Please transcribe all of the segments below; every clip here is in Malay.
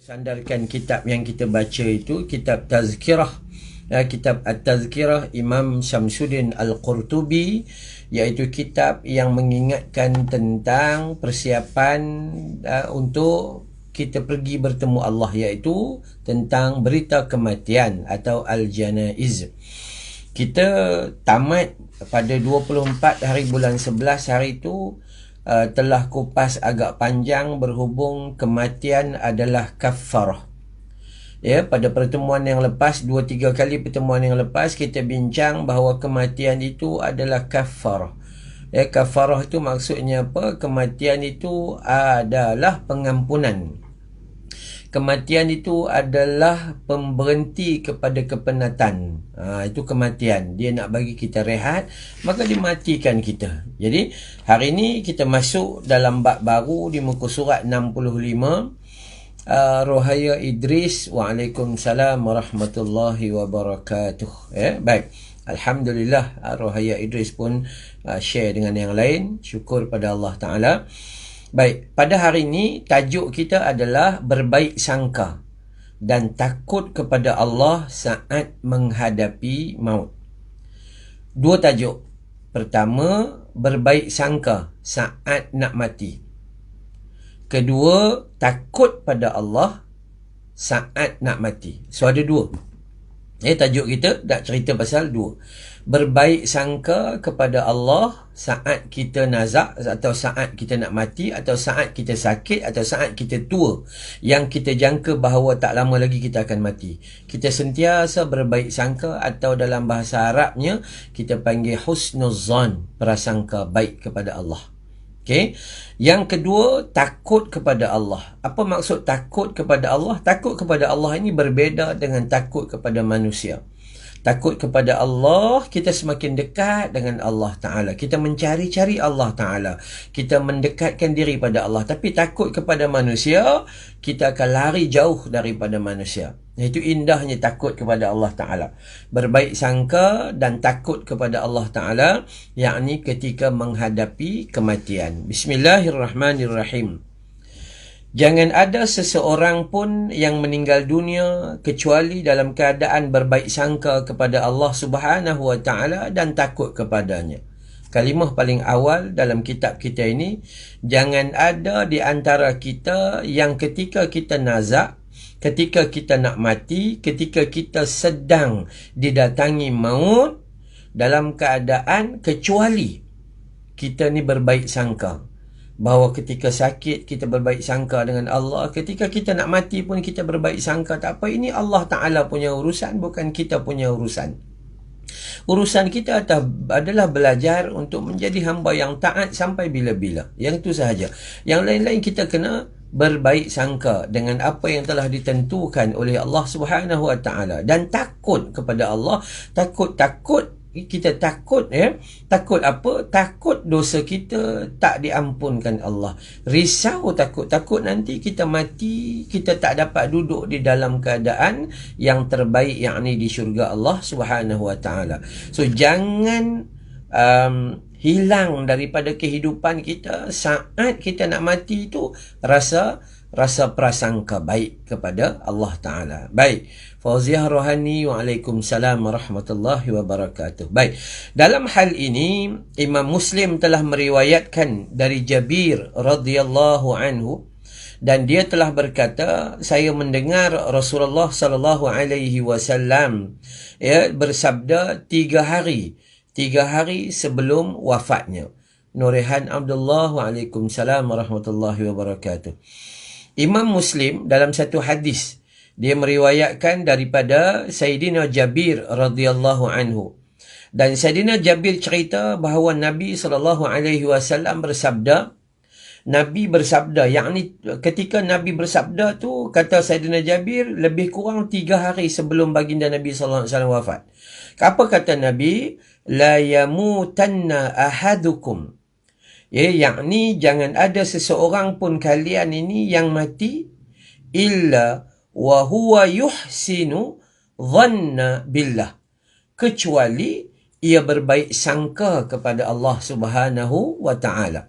Sandarkan kitab yang kita baca itu kitab Tazkirah, kitab At-Tazkirah Imam Syamsuddin Al-Qurtubi, iaitu kitab yang mengingatkan tentang persiapan untuk kita pergi bertemu Allah, iaitu tentang berita kematian atau Al-Janaiz. Kita tamat pada 24 hari bulan 11 hari itu. Telah kupas agak panjang berhubung kematian adalah kafarah. Ya, pada pertemuan yang lepas, 2-3 kali pertemuan yang lepas, kita bincang bahawa kematian itu adalah kafarah. Ya, kafarah itu maksudnya apa? Kematian itu adalah pengampunan. Kematian itu adalah pemberhenti kepada kepenatan. Itu kematian. Dia nak bagi kita rehat, maka dia matikan kita. Jadi, hari ini kita masuk dalam bab baru di muka surat 65. Rohaya Idris. Waalaikumsalam warahmatullahi wabarakatuh. Baik. Alhamdulillah, Rohaya Idris pun share dengan yang lain. Syukur pada Allah Ta'ala. Baik, pada hari ini tajuk kita adalah berbaik sangka dan takut kepada Allah saat menghadapi maut. Dua tajuk. Pertama, berbaik sangka saat nak mati. Kedua, takut pada Allah saat nak mati. So ada dua. Tajuk kita nak cerita pasal dua. Berbaik sangka kepada Allah saat kita nazak, atau saat kita nak mati, atau saat kita sakit, atau saat kita tua, yang kita jangka bahawa tak lama lagi kita akan mati. Kita sentiasa berbaik sangka, atau dalam bahasa Arabnya kita panggil husnuzan, prasangka baik kepada Allah. Okay. Yang kedua, takut kepada Allah. Apa maksud takut kepada Allah? Takut kepada Allah ini berbeza dengan takut kepada manusia. Takut kepada Allah, kita semakin dekat dengan Allah Ta'ala. Kita mencari-cari Allah Ta'ala. Kita mendekatkan diri pada Allah. Tapi takut kepada manusia, kita akan lari jauh daripada manusia. Itu indahnya takut kepada Allah Ta'ala. Berbaik sangka dan takut kepada Allah Ta'ala, yakni ketika menghadapi kematian. Bismillahirrahmanirrahim. Jangan ada seseorang pun yang meninggal dunia kecuali dalam keadaan berbaik sangka kepada Allah Subhanahu wa Ta'ala dan takut kepadanya. Kalimah paling awal dalam kitab kita ini, jangan ada di antara kita yang ketika kita nazak, ketika kita nak mati, ketika kita sedang didatangi maut, dalam keadaan kecuali kita ni berbaik sangka. Bahawa ketika sakit kita berbaik sangka dengan Allah, ketika kita nak mati pun kita berbaik sangka. Tak apa, ini Allah Ta'ala punya urusan, bukan kita punya urusan. Urusan kita adalah belajar untuk menjadi hamba yang taat sampai bila-bila. Yang itu sahaja. Yang lain-lain kita kena berbaik sangka dengan apa yang telah ditentukan oleh Allah Subhanahu wa Ta'ala, dan takut kepada Allah. Kita takut, takut apa? Takut dosa kita tak diampunkan Allah. Risau, takut nanti kita mati, kita tak dapat duduk di dalam keadaan yang terbaik, yakni di syurga Allah Subhanahu wa Ta'ala. So jangan hilang daripada kehidupan kita saat kita nak mati itu rasa prasangka baik kepada Allah Ta'ala. Baik, Fauziah Rohani, waalaikumsalam warahmatullahi wabarakatuh. Baik, dalam hal ini Imam Muslim telah meriwayatkan dari Jabir radhiyallahu anhu, dan dia telah berkata, saya mendengar Rasulullah sallallahu alaihi wasallam bersabda 3 hari sebelum wafatnya. Nurihan Abdullah, waalaikumsalam warahmatullahi wabarakatuh. Imam Muslim dalam satu hadis, dia meriwayatkan daripada Sayyidina Jabir radhiyallahu anhu. Dan Sayyidina Jabir cerita bahawa Nabi SAW bersabda, yakni ketika Nabi bersabda tu, kata Sayyidina Jabir, lebih kurang 3 hari sebelum baginda Nabi SAW wafat. Apa kata Nabi? La yamutanna ahadukum. Yakni jangan ada seseorang pun kalian ini yang mati illa wa huwa yuhsinu dhanna billah, kecuali ia berbaik sangka kepada Allah Subhanahu wa Ta'ala.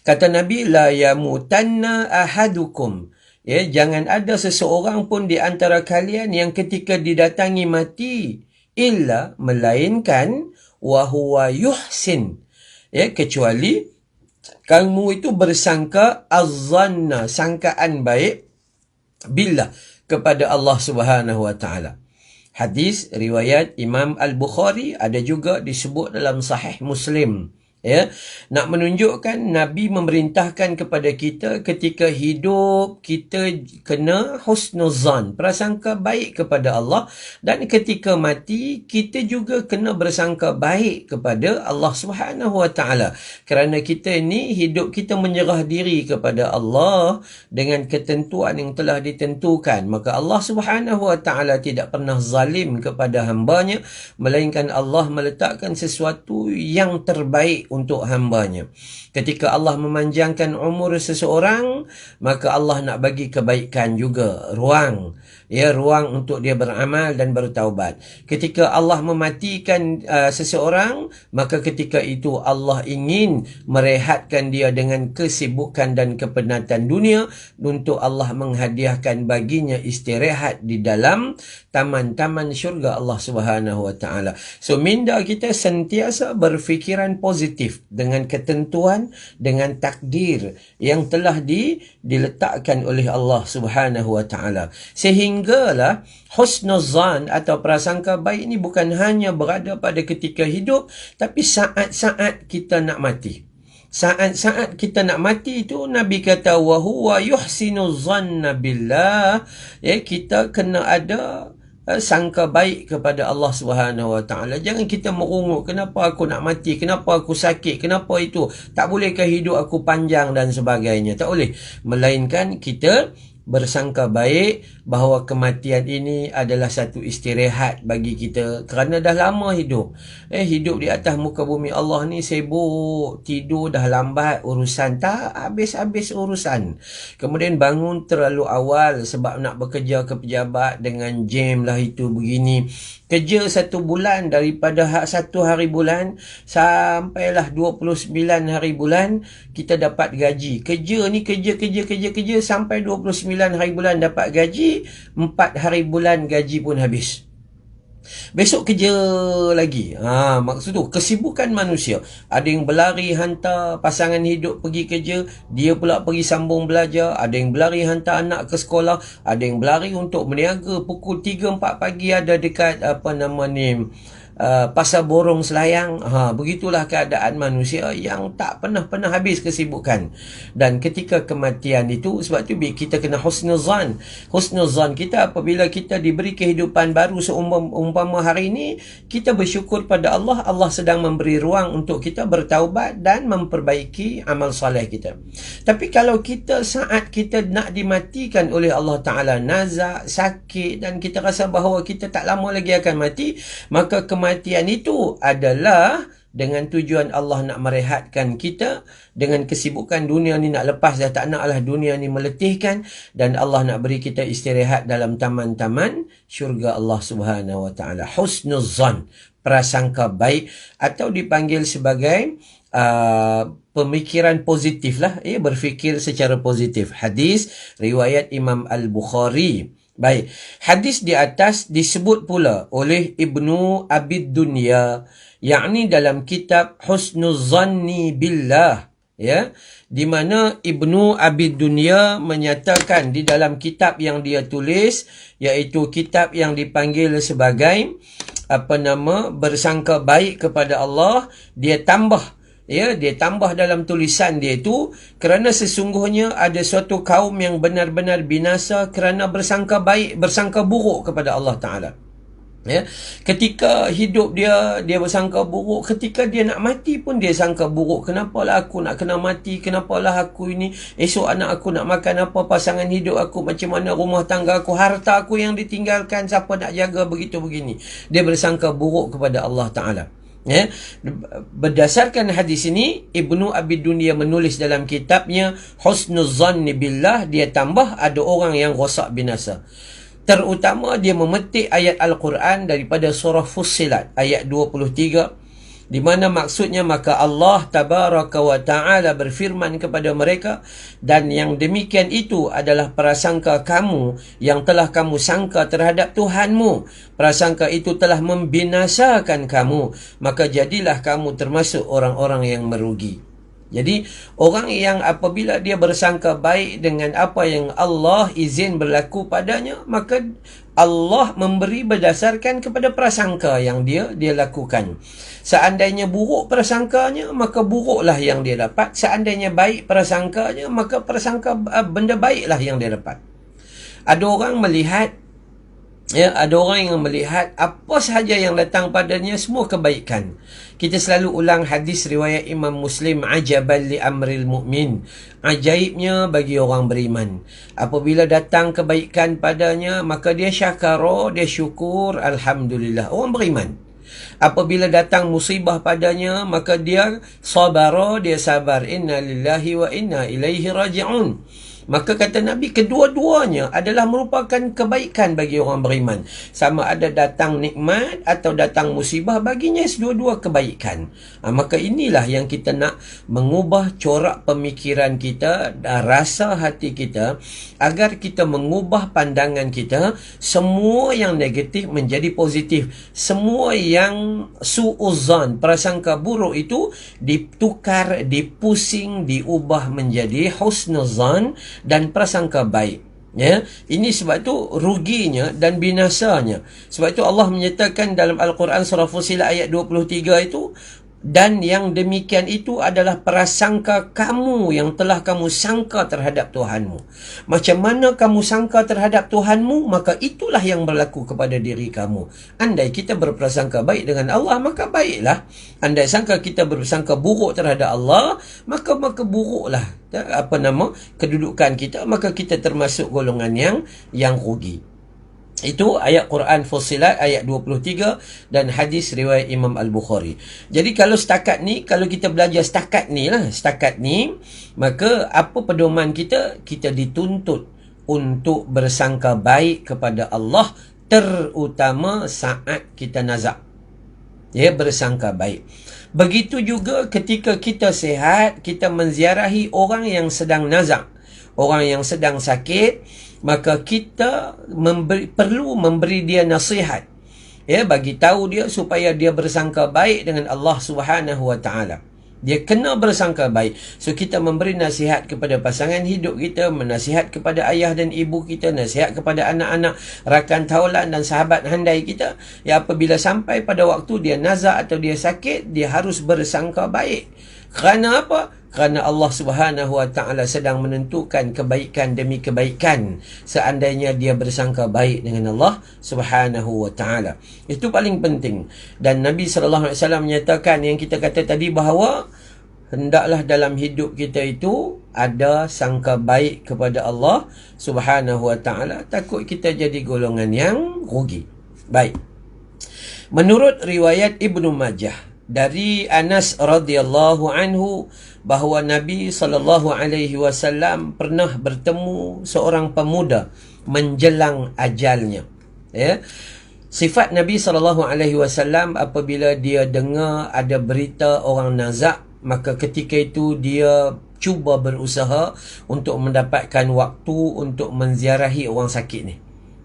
Kata Nabi, la yamutanna ahadukum, Ya, jangan ada seseorang pun di antara kalian yang ketika didatangi mati illa melainkan wa huwa yuhsin. Ya, kecuali kamu itu bersangka az-zanna, sangkaan baik billah, kepada Allah Subhanahu wa taala. Hadis riwayat Imam Al-Bukhari, ada juga disebut dalam Sahih Muslim. Ya, nak menunjukkan Nabi memerintahkan kepada kita ketika hidup kita kena husnuzan, prasangka baik kepada Allah, dan ketika mati kita juga kena bersangka baik kepada Allah Subhanahu wa taala. Kerana kita ini hidup kita menyerah diri kepada Allah dengan ketentuan yang telah ditentukan, maka Allah Subhanahu wa taala tidak pernah zalim kepada hambanya, melainkan Allah meletakkan sesuatu yang terbaik untuk hambanya. Ketika Allah memanjangkan umur seseorang, maka Allah nak bagi kebaikan juga, ruang untuk dia beramal dan bertaubat. Ketika Allah mematikan seseorang, maka ketika itu Allah ingin merehatkan dia dengan kesibukan dan kepenatan dunia, untuk Allah menghadiahkan baginya istirahat di dalam taman-taman syurga Allah Subhanahu wa taala. So minda kita sentiasa berfikiran positif dengan ketentuan, dengan takdir yang telah diletakkan oleh Allah Subhanahu wa taala. Sehinggalah husnuzan atau prasangka baik ini bukan hanya berada pada ketika hidup, tapi saat-saat kita nak mati. Saat-saat kita nak mati itu Nabi kata wa huwa yuhsinu zanna billah. Ya, kita kena ada sangka baik kepada Allah Subhanahu wa taala. Jangan kita merungut, kenapa aku nak mati, kenapa aku sakit, kenapa itu, tak bolehkah hidup aku panjang dan sebagainya. Tak boleh. Melainkan kita bersangka baik bahawa kematian ini adalah satu istirahat bagi kita, kerana dah lama hidup. Hidup di atas muka bumi Allah ni sibuk, tidur dah lambat, urusan tak habis-habis urusan. Kemudian bangun terlalu awal sebab nak bekerja ke pejabat dengan jam lah itu begini. Kerja 1 bulan, daripada 1 hari bulan sampailah 29 hari bulan kita dapat gaji. Kerja ni kerja sampai 29 hari bulan dapat gaji, 4 hari bulan gaji pun habis. Besok kerja lagi. Maksud tu kesibukan manusia. Ada yang berlari hantar pasangan hidup pergi kerja, dia pula pergi sambung belajar. Ada yang berlari hantar anak ke sekolah, ada yang berlari untuk berniaga pukul 3-4 pagi ada dekat pasar borong Selayang. Begitulah keadaan manusia yang tak pernah habis kesibukan. Dan ketika kematian itu, sebab tu kita kena husnuzan. Husnuzan kita apabila kita diberi kehidupan baru seumpama hari ini, kita bersyukur pada Allah. Allah sedang memberi ruang untuk kita bertaubat dan memperbaiki amal soleh kita. Tapi kalau kita saat kita nak dimatikan oleh Allah Ta'ala, nazak, sakit, dan kita rasa bahawa kita tak lama lagi akan mati, maka kematian itu adalah dengan tujuan Allah nak merehatkan kita dengan kesibukan dunia ni, nak lepas dah, tak naklah dunia ni meletihkan, dan Allah nak beri kita istirahat dalam taman-taman syurga Allah Subhanahu wa taala. Husnuzan, prasangka baik, atau dipanggil sebagai pemikiran positif lah, berfikir secara positif. Hadis riwayat Imam Al-Bukhari. Baik, hadis di atas disebut pula oleh Ibnu Abid Dunya, yakni dalam kitab Husnuzanni Billah, ya, di mana Ibnu Abid Dunya menyatakan di dalam kitab yang dia tulis, iaitu kitab yang dipanggil sebagai bersangka baik kepada Allah, dia tambah dalam tulisan dia itu, kerana sesungguhnya ada suatu kaum yang benar-benar binasa kerana bersangka buruk kepada Allah Ta'ala. Ketika hidup dia bersangka buruk, ketika dia nak mati pun dia sangka buruk. Kenapalah aku nak kena mati, kenapalah aku ini, esok anak aku nak makan apa, pasangan hidup aku macam mana, rumah tangga aku, harta aku yang ditinggalkan, siapa nak jaga, begitu begini. Dia bersangka buruk kepada Allah Ta'ala. Berdasarkan hadis ini, Ibnu Abid Dunya menulis dalam kitabnya Husnuzanni Billah, dia tambah ada orang yang rosak binasa. Terutama dia memetik ayat Al-Quran daripada surah Fussilat ayat 23 Di mana maksudnya, maka Allah tabaraka wa ta'ala berfirman kepada mereka, dan yang demikian itu adalah prasangka kamu yang telah kamu sangka terhadap Tuhanmu. Prasangka itu telah membinasakan kamu, maka jadilah kamu termasuk orang-orang yang merugi. Jadi orang yang apabila dia bersangka baik dengan apa yang Allah izin berlaku padanya, maka Allah memberi berdasarkan kepada prasangka yang dia lakukan. Seandainya buruk prasangkanya, maka buruklah yang dia dapat. Seandainya baik prasangkanya, maka prasangka benda baiklah yang dia dapat. Ada orang melihat, ada orang yang melihat apa sahaja yang datang padanya semua kebaikan. Kita selalu ulang hadis riwayat Imam Muslim, ajaban li amril mu'min, ajaibnya bagi orang beriman. Apabila datang kebaikan padanya, maka dia syakara, dia syukur, alhamdulillah, orang beriman. Apabila datang musibah padanya, maka dia sabara, dia sabar, inna lillahi wa inna ilaihi raji'un. Maka kata Nabi, kedua-duanya adalah merupakan kebaikan bagi orang beriman. Sama ada datang nikmat atau datang musibah, baginya sedua-dua kebaikan. Maka inilah yang kita nak mengubah corak pemikiran kita, rasa hati kita, agar kita mengubah pandangan kita. Semua yang negatif menjadi positif. Semua yang su'uzan, prasangka buruk itu ditukar, dipusing, diubah menjadi husnuzan dan prasangka baik. Ya, ini sebab tu ruginya dan binasanya. Sebab itu Allah menyatakan dalam Al-Quran surah Fussilat ayat 23 itu, dan yang demikian itu adalah prasangka kamu yang telah kamu sangka terhadap Tuhanmu. Macam mana kamu sangka terhadap Tuhanmu, maka itulah yang berlaku kepada diri kamu. Andai kita berprasangka baik dengan Allah, maka baiklah. Andai sangka kita bersangka buruk terhadap Allah, maka buruklah kedudukan kita, maka kita termasuk golongan yang rugi. Itu ayat Quran Fussilat ayat 23 dan hadis riwayat Imam Al-Bukhari. Jadi kalau setakat ni, kalau kita belajar setakat ni, maka apa pedoman kita? Kita dituntut untuk bersangka baik kepada Allah, terutama saat kita nazak. Ya, bersangka baik. Begitu juga ketika kita sihat, kita menziarahi orang yang sedang nazak, orang yang sedang sakit, maka kita perlu memberi dia nasihat. Ya, bagi tahu dia supaya dia bersangka baik dengan Allah Subhanahu wa taala. Dia kena bersangka baik. So kita memberi nasihat kepada pasangan hidup kita, menasihat kepada ayah dan ibu kita, nasihat kepada anak-anak, rakan taulan dan sahabat handai kita. Ya, apabila sampai pada waktu dia nazak atau dia sakit, dia harus bersangka baik. Kerana apa? Kerana Allah Subhanahu wa taala sedang menentukan kebaikan demi kebaikan seandainya dia bersangka baik dengan Allah Subhanahu wa taala. Itu paling penting. Dan Nabi sallallahu alaihi wasallam menyatakan yang kita kata tadi, bahawa hendaklah dalam hidup kita itu ada sangka baik kepada Allah Subhanahu wa taala, takut kita jadi golongan yang rugi. Baik. Menurut riwayat Ibnu Majah dari Anas radhiyallahu anhu, bahawa Nabi SAW pernah bertemu seorang pemuda menjelang ajalnya. Ya. Sifat Nabi SAW apabila dia dengar ada berita orang nazak, maka ketika itu dia cuba berusaha untuk mendapatkan waktu untuk menziarahi orang sakit ni.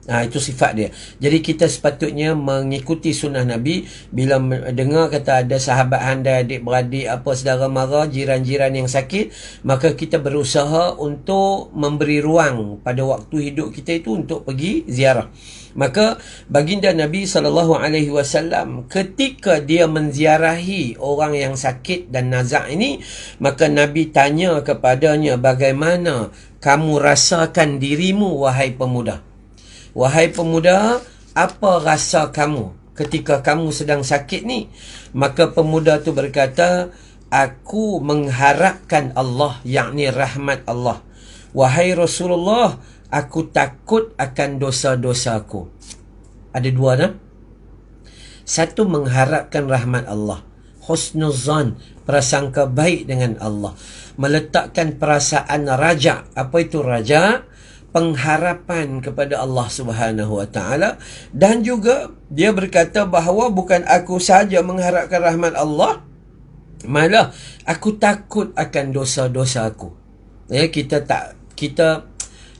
Itu sifat dia. Jadi kita sepatutnya mengikuti sunnah Nabi. Bila dengar kata ada sahabat handai, adik-beradik, saudara mara, jiran-jiran yang sakit, maka kita berusaha untuk memberi ruang pada waktu hidup kita itu untuk pergi ziarah. Maka baginda Nabi SAW ketika dia menziarahi orang yang sakit dan nazak ini, maka Nabi tanya kepadanya, bagaimana kamu rasakan dirimu wahai pemuda? Wahai pemuda, apa rasa kamu ketika kamu sedang sakit ni? Maka pemuda tu berkata, aku mengharapkan Allah, yakni rahmat Allah. Wahai Rasulullah, aku takut akan dosa-dosaku. Ada dua, nah? Satu, mengharapkan rahmat Allah, husnuzan, prasangka baik dengan Allah, meletakkan perasaan raja. Apa itu raja? pengharapan kepada Allah Subhanahu Wa Taala, dan juga dia berkata bahawa bukan aku sahaja mengharapkan rahmat Allah, malah aku takut akan dosa-dosa aku. Ya, kita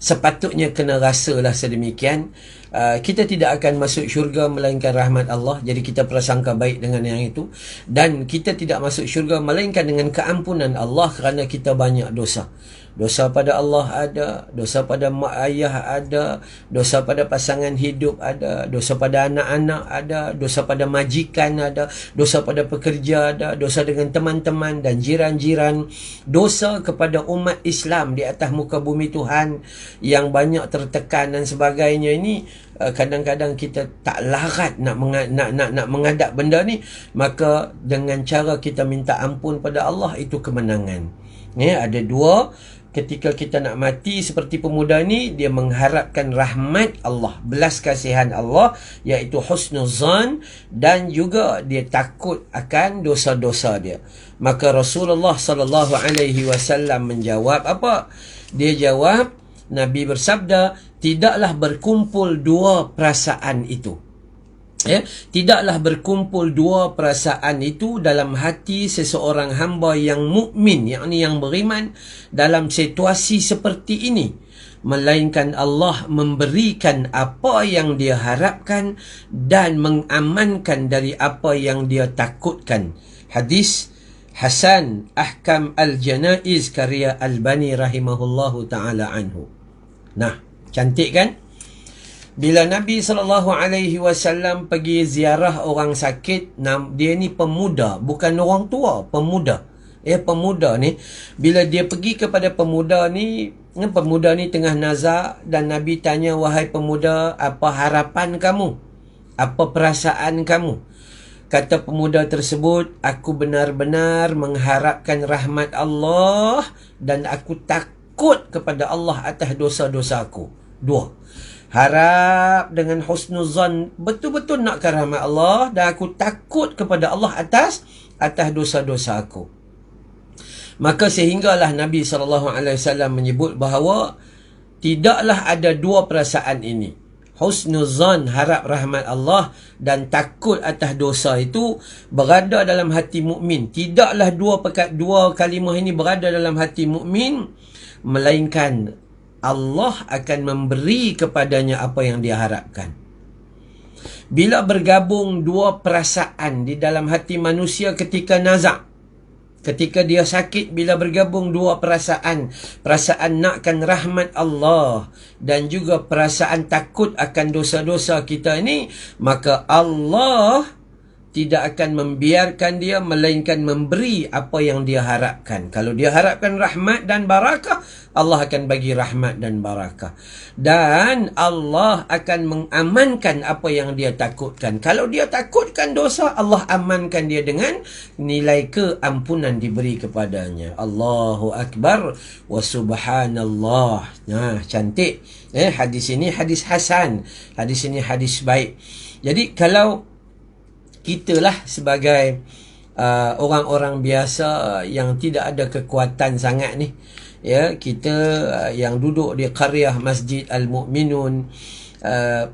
sepatutnya kena rasalah sedemikian. Kita tidak akan masuk syurga melainkan rahmat Allah. Jadi kita prasangka baik dengan yang itu. Dan kita tidak masuk syurga melainkan dengan keampunan Allah, kerana kita banyak dosa. Dosa pada Allah ada, dosa pada mak ayah ada, dosa pada pasangan hidup ada, dosa pada anak-anak ada, dosa pada majikan ada, dosa pada pekerja ada, dosa dengan teman-teman dan jiran-jiran, dosa kepada umat Islam di atas muka bumi Tuhan yang banyak tertekan dan sebagainya. Ini kadang-kadang kita tak larat nak menghadap benda ni, maka dengan cara kita minta ampun pada Allah, itu kemenangan. Ya, ada dua. Ketika kita nak mati seperti pemuda ni, dia mengharapkan rahmat Allah, belas kasihan Allah, iaitu husnuzan, dan juga dia takut akan dosa-dosa dia. Maka Rasulullah sallallahu alaihi wasallam menjawab apa? Dia jawab, Nabi bersabda, tidaklah berkumpul dua perasaan itu. Ya, tidaklah berkumpul dua perasaan itu dalam hati seseorang hamba yang mukmin, yakni yang beriman, dalam situasi seperti ini, melainkan Allah memberikan apa yang dia harapkan dan mengamankan dari apa yang dia takutkan. Hadis Hasan Ahkam Al-Janaiz karya Albani rahimahullahu ta'ala anhu. Nah, cantik kan? Bila Nabi SAW pergi ziarah orang sakit, dia ni pemuda, bukan orang tua, pemuda. Pemuda ni, bila dia pergi kepada pemuda ni tengah nazak, dan Nabi tanya, wahai pemuda, apa harapan kamu? Apa perasaan kamu? Kata pemuda tersebut, aku benar-benar mengharapkan rahmat Allah dan aku takut kepada Allah atas dosa-dosaku. Dua. Harap dengan husnuzan, betul-betul nak rahmat Allah, dan aku takut kepada Allah atas dosa-dosa aku. Maka sehinggalah Nabi SAW menyebut bahawa tidaklah ada dua perasaan ini. Husnuzan, harap rahmat Allah, dan takut atas dosa itu berada dalam hati mukmin. Tidaklah dua kalimah ini berada dalam hati mukmin, melainkan Allah akan memberi kepadanya apa yang dia harapkan. Bila bergabung dua perasaan di dalam hati manusia ketika nazak, ketika dia sakit, bila bergabung dua perasaan nakkan rahmat Allah dan juga perasaan takut akan dosa-dosa kita ini, maka Allah tidak akan membiarkan dia, melainkan memberi apa yang dia harapkan. Kalau dia harapkan rahmat dan barakah, Allah akan bagi rahmat dan barakah. Dan Allah akan mengamankan apa yang dia takutkan. Kalau dia takutkan dosa, Allah amankan dia dengan nilai keampunan diberi kepadanya. Allahu Akbar wa subhanallah. Nah, cantik. Hadis ini hadis hasan. Hadis ini hadis baik. Jadi kalau kitalah sebagai orang-orang biasa yang tidak ada kekuatan sangat ni, ya, kita yang duduk di qaryah Masjid Al-Mu'minun,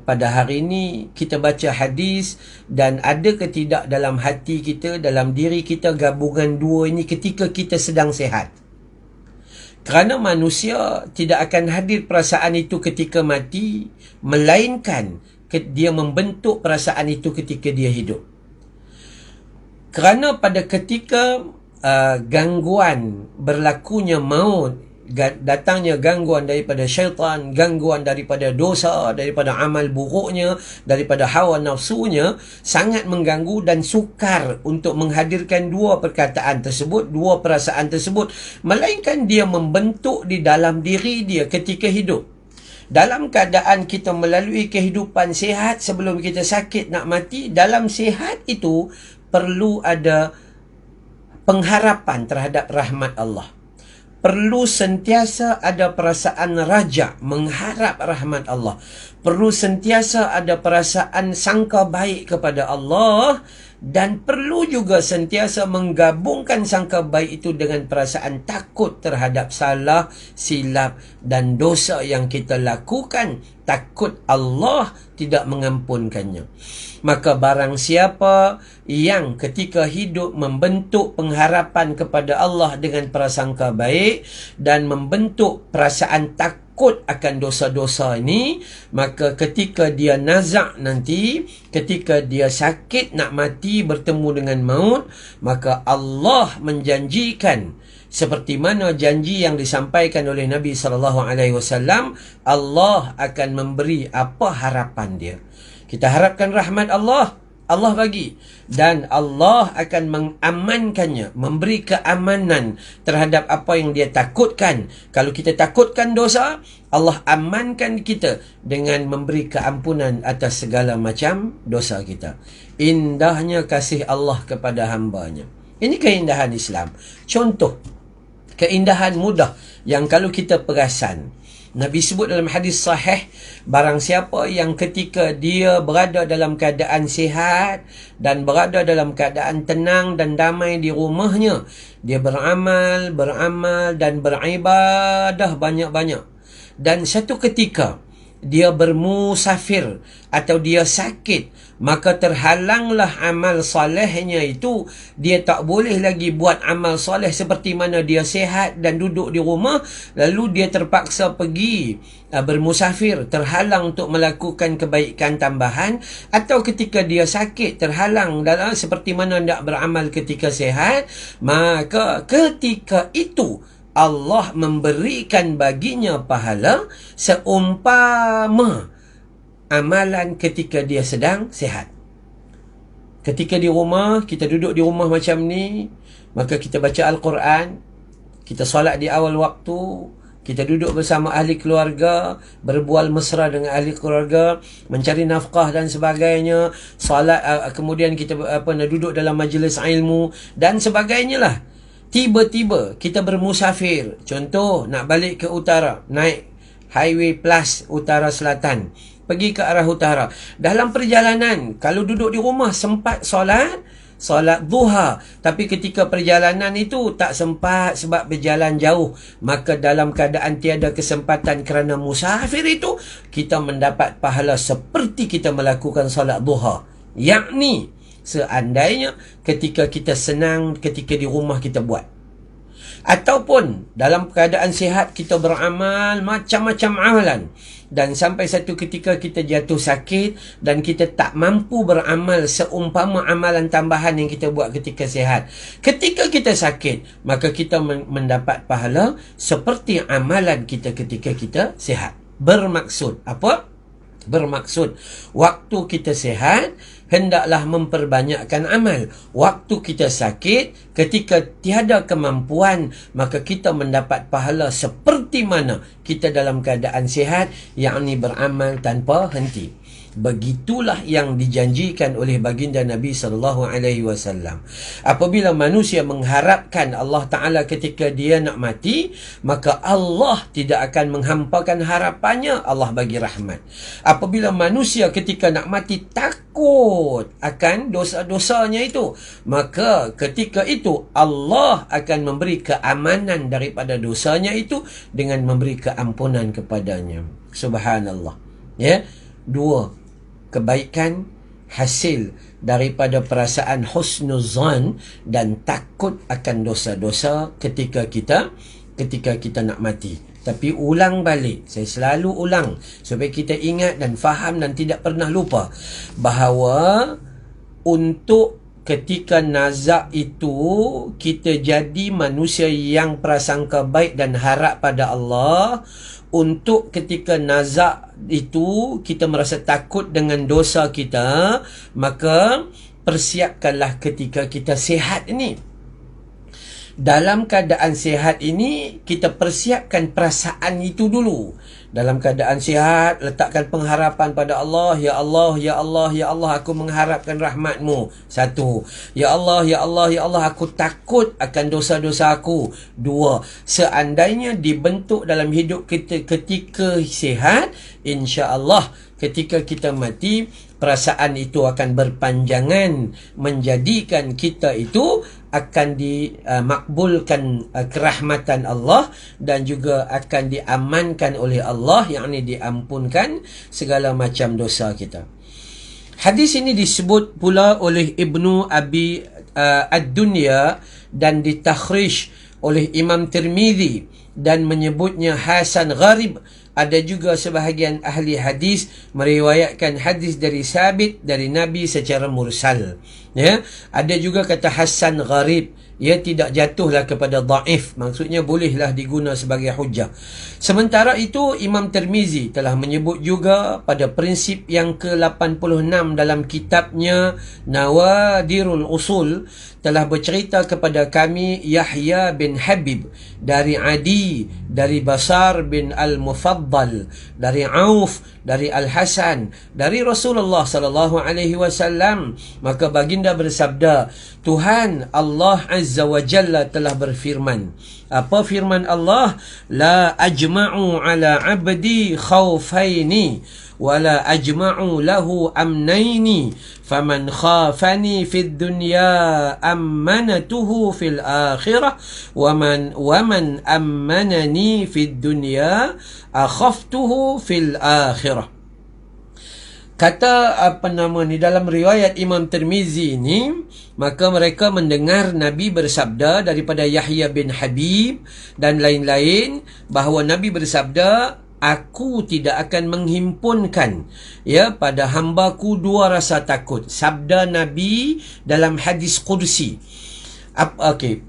pada hari ini kita baca hadis, dan ada ke tidak dalam hati kita, dalam diri kita, gabungan dua ini ketika kita sedang sihat? Kerana manusia tidak akan hadir perasaan itu ketika mati, melainkan dia membentuk perasaan itu ketika dia hidup. Kerana pada ketika gangguan berlakunya maut, datangnya gangguan daripada syaitan, gangguan daripada dosa, daripada amal buruknya, daripada hawa nafsunya, sangat mengganggu dan sukar untuk menghadirkan dua perkataan tersebut, dua perasaan tersebut, melainkan dia membentuk di dalam diri dia ketika hidup. Dalam keadaan kita melalui kehidupan sihat sebelum kita sakit nak mati, dalam sihat itu perlu ada pengharapan terhadap rahmat Allah. Perlu sentiasa ada perasaan raja, mengharap rahmat Allah. Perlu sentiasa ada perasaan sangka baik kepada Allah, Dan perlu juga sentiasa menggabungkan sangka baik itu dengan perasaan takut terhadap salah, silap dan dosa yang kita lakukan. Takut Allah tidak mengampunkannya. Maka barang siapa yang ketika hidup membentuk pengharapan kepada Allah dengan prasangka baik dan membentuk perasaan takut akan dosa-dosa ini, maka ketika dia nazak nanti, ketika dia sakit nak mati bertemu dengan maut, maka Allah menjanjikan seperti mana janji yang disampaikan oleh Nabi SAW, Allah akan memberi apa harapan dia. Kita harapkan rahmat Allah, Allah bagi. Dan Allah akan mengamankannya, memberi keamanan terhadap apa yang dia takutkan. Kalau kita takutkan dosa, Allah amankan kita dengan memberi keampunan atas segala macam dosa kita. Indahnya kasih Allah kepada hambanya. Ini keindahan Islam. Contoh keindahan mudah yang kalau kita perasan, Nabi sebut dalam hadis sahih, barang siapa yang ketika dia berada dalam keadaan sihat dan berada dalam keadaan tenang dan damai di rumahnya, dia beramal dan beribadah banyak-banyak, dan satu ketika dia bermusafir atau dia sakit, maka terhalanglah amal solehnya itu. Dia tak boleh lagi buat amal soleh seperti mana dia sihat dan duduk di rumah, lalu dia terpaksa pergi bermusafir, terhalang untuk melakukan kebaikan tambahan. Atau ketika dia sakit, terhalang dalam seperti mana nak beramal ketika sihat, maka ketika itu Allah memberikan baginya pahala seumpama amalan ketika dia sedang sihat. Ketika di rumah, kita duduk di rumah macam ni, maka kita baca Al-Quran, kita solat di awal waktu, kita duduk bersama ahli keluarga, berbual mesra dengan ahli keluarga, mencari nafkah dan sebagainya, solat, kemudian kita duduk dalam majlis ilmu dan sebagainya lah. Tiba-tiba kita bermusafir, contoh nak balik ke utara, naik highway plus utara selatan, pergi ke arah utara. Dalam perjalanan, kalau duduk di rumah sempat solat duha, tapi ketika perjalanan itu tak sempat sebab berjalan jauh, maka dalam keadaan tiada kesempatan kerana musafir itu, kita mendapat pahala seperti kita melakukan solat duha. Yakni seandainya ketika kita senang, ketika di rumah kita buat. Ataupun dalam keadaan sihat kita beramal macam-macam amalan, dan sampai satu ketika kita jatuh sakit dan kita tak mampu beramal seumpama amalan tambahan yang kita buat ketika sihat. Ketika kita sakit, maka kita mendapat pahala seperti amalan kita ketika kita sihat. Bermaksud apa? Bermaksud waktu kita sihat hendaklah memperbanyakkan amal. Waktu kita sakit, ketika tiada kemampuan, maka kita mendapat pahala seperti mana kita dalam keadaan sihat, yakni beramal tanpa henti. Begitulah yang dijanjikan oleh baginda Nabi SAW. Apabila manusia mengharapkan Allah Ta'ala ketika dia nak mati, maka Allah tidak akan menghampakan harapannya, Allah bagi rahmat. Apabila manusia ketika nak mati takut akan dosa-dosanya itu, maka ketika itu Allah akan memberi keamanan daripada dosanya itu dengan memberi keampunan kepadanya. Subhanallah. Ya, dua kebaikan hasil daripada perasaan husnuzan dan takut akan dosa-dosa ketika kita nak mati. Tapi ulang balik, saya selalu ulang supaya kita ingat dan faham dan tidak pernah lupa bahawa untuk ketika nazak itu kita jadi manusia yang prasangka baik dan harap pada Allah. Untuk ketika nazak itu kita merasa takut dengan dosa kita, maka persiapkanlah ketika kita sihat ini. Dalam keadaan sihat ini, kita persiapkan perasaan itu dulu. Dalam keadaan sihat, letakkan pengharapan pada Allah. Ya Allah, ya Allah, ya Allah, aku mengharapkan rahmat-Mu. Satu. Ya Allah, ya Allah, ya Allah, aku takut akan dosa-dosa aku. Dua. Seandainya dibentuk dalam hidup kita ketika sihat, insya-Allah ketika kita mati, perasaan itu akan berpanjangan, menjadikan kita itu akan dimakbulkan kerahmatan Allah dan juga akan diamankan oleh Allah, yakni diampunkan segala macam dosa kita. Hadis ini disebut pula oleh Ibnu Abi Ad-Dunya dan ditakhrij oleh Imam Tirmizi dan menyebutnya hasan gharib. Ada juga sebahagian ahli hadis meriwayatkan hadis dari sabit dari Nabi secara mursal. Ya, ada juga kata hasan gharib. Ia tidak jatuhlah kepada dhaif, maksudnya bolehlah diguna sebagai hujah. Sementara itu Imam Tirmizi telah menyebut juga pada prinsip yang ke-86 dalam kitabnya Nawadirul Usul, telah bercerita kepada kami Yahya bin Habib dari Adi, dari Basar bin Al-Mufaddal, dari Auf, dari Al-Hasan, dari Rasulullah sallallahu alaihi wasallam. Maka baginda bersabda, Tuhan Allah Azza wa Jalla telah berfirman. Apa firman Allah? La ajma'u ala abdi khawfaini wala ajma'u lahu amnaini faman khafani fid dunya ammanatuhu fil akhirah waman ammanani fid dunya akhaftuhu fil akhirah. Kata dalam riwayat Imam Tirmizi ini, maka mereka mendengar Nabi bersabda daripada Yahya bin Habib dan lain-lain, bahawa Nabi bersabda, aku tidak akan menghimpunkan pada hambaku dua rasa takut. Sabda Nabi dalam hadis Qudsi.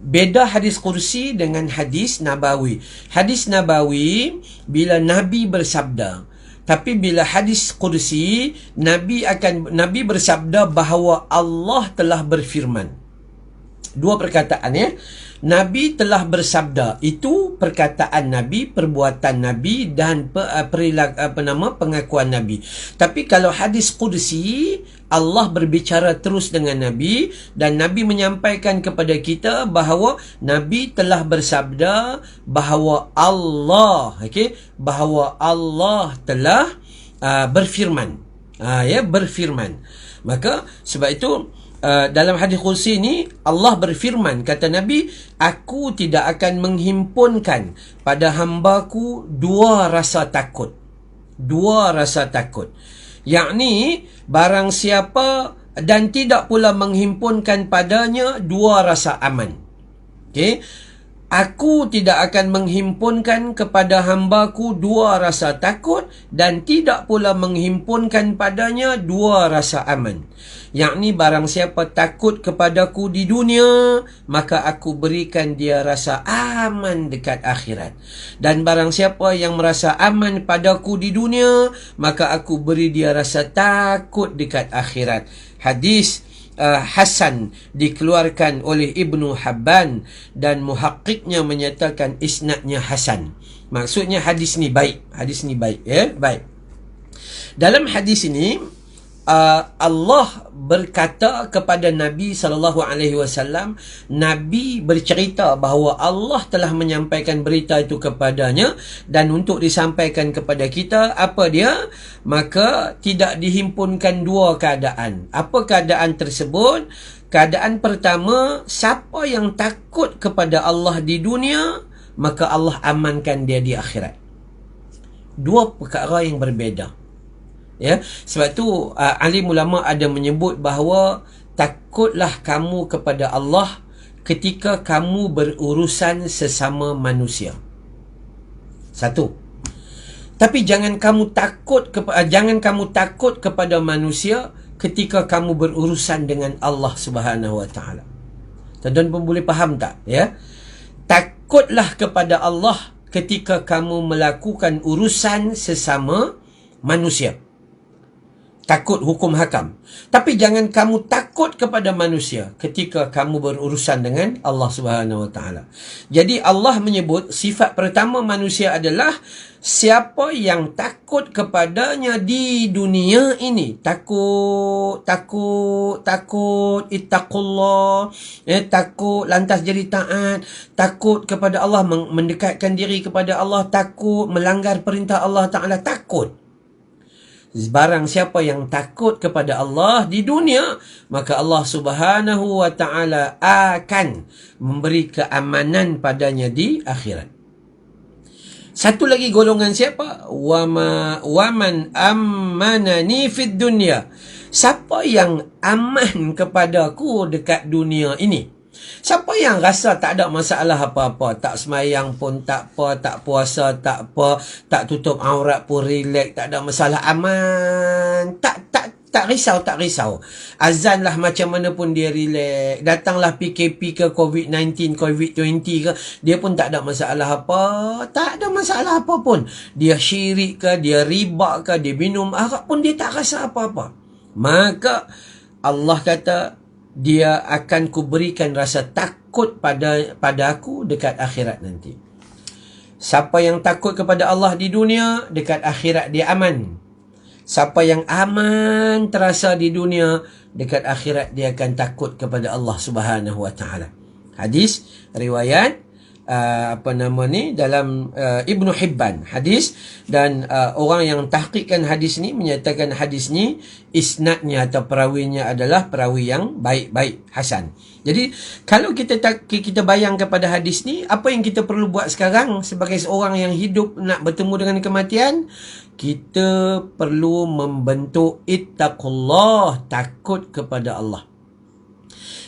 Beda hadis Qudsi dengan hadis Nabawi. Hadis Nabawi bila Nabi bersabda, tapi bila hadis Qudsi, Nabi bersabda bahawa Allah telah berfirman. Dua perkataan Nabi telah bersabda, itu perkataan Nabi, perbuatan Nabi dan pengakuan Nabi. Tapi kalau hadis Qudsi, Allah berbicara terus dengan Nabi dan Nabi menyampaikan kepada kita bahawa Nabi telah bersabda bahawa Allah, bahawa Allah telah berfirman. Berfirman. Maka sebab itu dalam hadis Qudsi ini Allah berfirman, kata Nabi, aku tidak akan menghimpunkan pada hambaku dua rasa takut. Dua rasa takut. Yakni barang siapa, dan tidak pula menghimpunkan padanya dua rasa aman. Aku tidak akan menghimpunkan kepada hambaku dua rasa takut dan tidak pula menghimpunkan padanya dua rasa aman. Yakni barang siapa takut kepadaku di dunia, maka aku berikan dia rasa aman dekat akhirat. Dan barang siapa yang merasa aman padaku di dunia, maka aku beri dia rasa takut dekat akhirat. Hadis Hasan dikeluarkan oleh Ibnu Habban dan muhakkiknya menyatakan isnadnya Hasan. Maksudnya hadis ni baik. Hadis ni baik. Baik. Dalam hadis ini Allah berkata kepada Nabi SAW, Nabi bercerita bahawa Allah telah menyampaikan berita itu kepadanya dan untuk disampaikan kepada kita, apa dia? Maka tidak dihimpunkan dua keadaan. Apa keadaan tersebut? Keadaan pertama, siapa yang takut kepada Allah di dunia, maka Allah amankan dia di akhirat. Dua perkara yang berbeza. Sebab tu alim ulama ada menyebut bahawa takutlah kamu kepada Allah ketika kamu berurusan sesama manusia. Satu. Tapi jangan kamu takut kepada manusia ketika kamu berurusan dengan Allah Subhanahu Wa Taala. Tuan-tuan pun boleh faham tak? Takutlah kepada Allah ketika kamu melakukan urusan sesama manusia. Takut hukum hakam. Tapi jangan kamu takut kepada manusia ketika kamu berurusan dengan Allah Subhanahu Wa Taala. Jadi Allah menyebut sifat pertama manusia adalah siapa yang takut kepadanya di dunia ini. Takut, ittaqullah, takut lantas jadi taat, takut kepada Allah, mendekatkan diri kepada Allah, takut melanggar perintah Allah Taala, takut. barang siapa yang takut kepada Allah di dunia, maka Allah Subhanahu wa taala akan memberi keamanan padanya di akhirat. Satu lagi golongan siapa? Waman ammanani fid dunya. Siapa yang aman kepadaku dekat dunia ini? Siapa yang rasa tak ada masalah apa-apa, tak semayang pun tak apa, tak puasa tak apa, tak tutup aurat pun relax, tak ada masalah, aman, tak risau. Azan lah macam mana pun dia relax. Datanglah PKP ke COVID-19, COVID-20 ke, dia pun tak ada masalah apa. Tak ada masalah apa pun. Dia syirik ke, dia riba ke, dia minum arak pun dia tak rasa apa-apa. Maka Allah kata, dia akan kuberikan rasa takut pada aku dekat akhirat nanti. Siapa yang takut kepada Allah di dunia, dekat akhirat dia aman. Siapa yang aman terasa di dunia, dekat akhirat dia akan takut kepada Allah Subhanahu wa taala. Hadis riwayat dalam Ibnu Hibban hadis, dan orang yang tahqiqkan hadis ni menyatakan hadis ni isnadnya atau perawinya adalah perawi yang baik-baik, hasan. Jadi kalau kita bayang kepada hadis ni, apa yang kita perlu buat sekarang sebagai seorang yang hidup nak bertemu dengan kematian? Kita perlu membentuk ittaqullah, takut kepada Allah.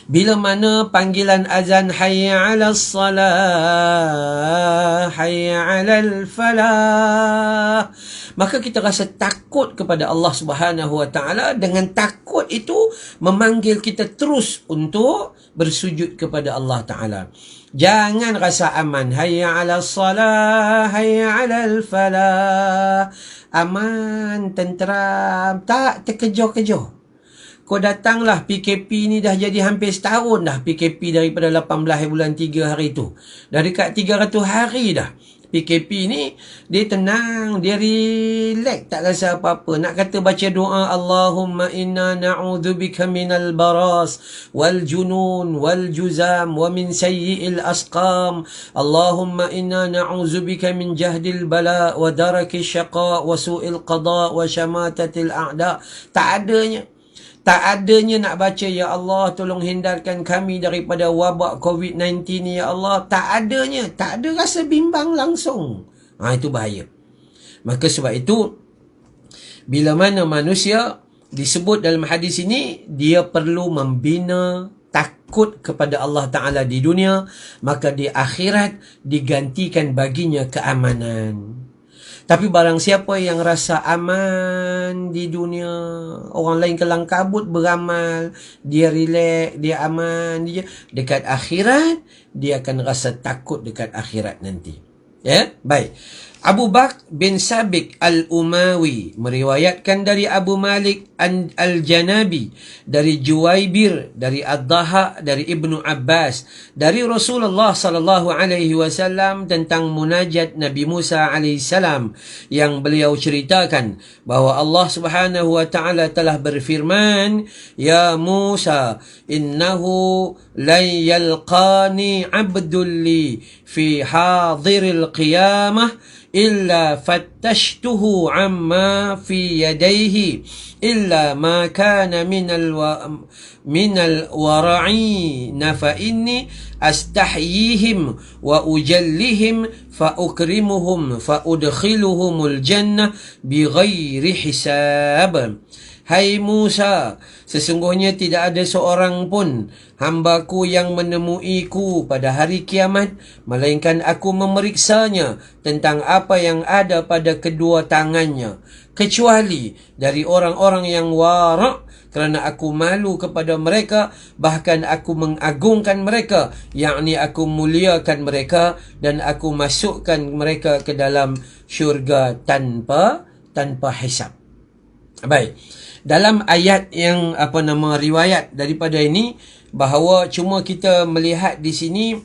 Bila mana panggilan azan hayya 'alas salah, hayya 'alal falah, maka kita rasa takut kepada Allah Subhanahu wa taala. Dengan takut itu memanggil kita terus untuk bersujud kepada Allah taala. Jangan rasa aman, hayya 'alas salah, hayya 'alal falah, aman, tenteram, tak terkejar-kejar. Kau datanglah PKP ni dah jadi hampir setahun dah. PKP daripada 18 bulan 3 hari tu. Dah dekat 300 hari dah. PKP ni, dia tenang, dia relax, tak rasa apa-apa. Nak kata baca doa, Allahumma inna na'udzubika minal baras, wal junun, wal juzam, wa min sayyi'il asqam. Allahumma inna na'udzubika min jahdil bala, wa daraki syaqa, wa su'il qada, wa syamatatil a'da. Tak adanya nak baca, ya Allah tolong hindarkan kami daripada wabak COVID-19 ni, ya Allah. Tak adanya, tak ada rasa bimbang langsung. Itu bahaya. Maka sebab itu, bila mana manusia disebut dalam hadis ini, dia perlu membina takut kepada Allah Ta'ala di dunia, maka di akhirat digantikan baginya keamanan. Tapi barang siapa yang rasa aman di dunia, orang lain kelang kabut beramal, dia relax, dia aman, dekat akhirat dia akan rasa takut dekat akhirat nanti. Ya, baik. Abu Bakr bin Sabiq al-Umawi meriwayatkan dari Abu Malik al-Janabi, dari Juwaibir, dari Ad-Dhaha, dari Ibnu Abbas, dari Rasulullah sallallahu alaihi wasallam tentang munajat Nabi Musa alaihi salam, yang beliau ceritakan bahawa Allah Subhanahu wa taala telah berfirman, ya Musa, innahu lan yalqani 'abdul li fi hadiril qiyamah illa fattashtuhu amma fi yadayhi illa ma kana minal wara'in fa inni astahyihim wa ujallihim fa ukrimuhum fa udkhiluhumul jannah bighairi hisab. Hai Musa, sesungguhnya tidak ada seorang pun hambaku yang menemuiku pada hari kiamat, melainkan aku memeriksanya tentang apa yang ada pada kedua tangannya, kecuali dari orang-orang yang wara', kerana aku malu kepada mereka, bahkan aku mengagungkan mereka, yakni aku muliakan mereka, dan aku masukkan mereka ke dalam syurga tanpa hisab. Baik. Dalam ayat yang riwayat daripada ini, bahawa cuma kita melihat di sini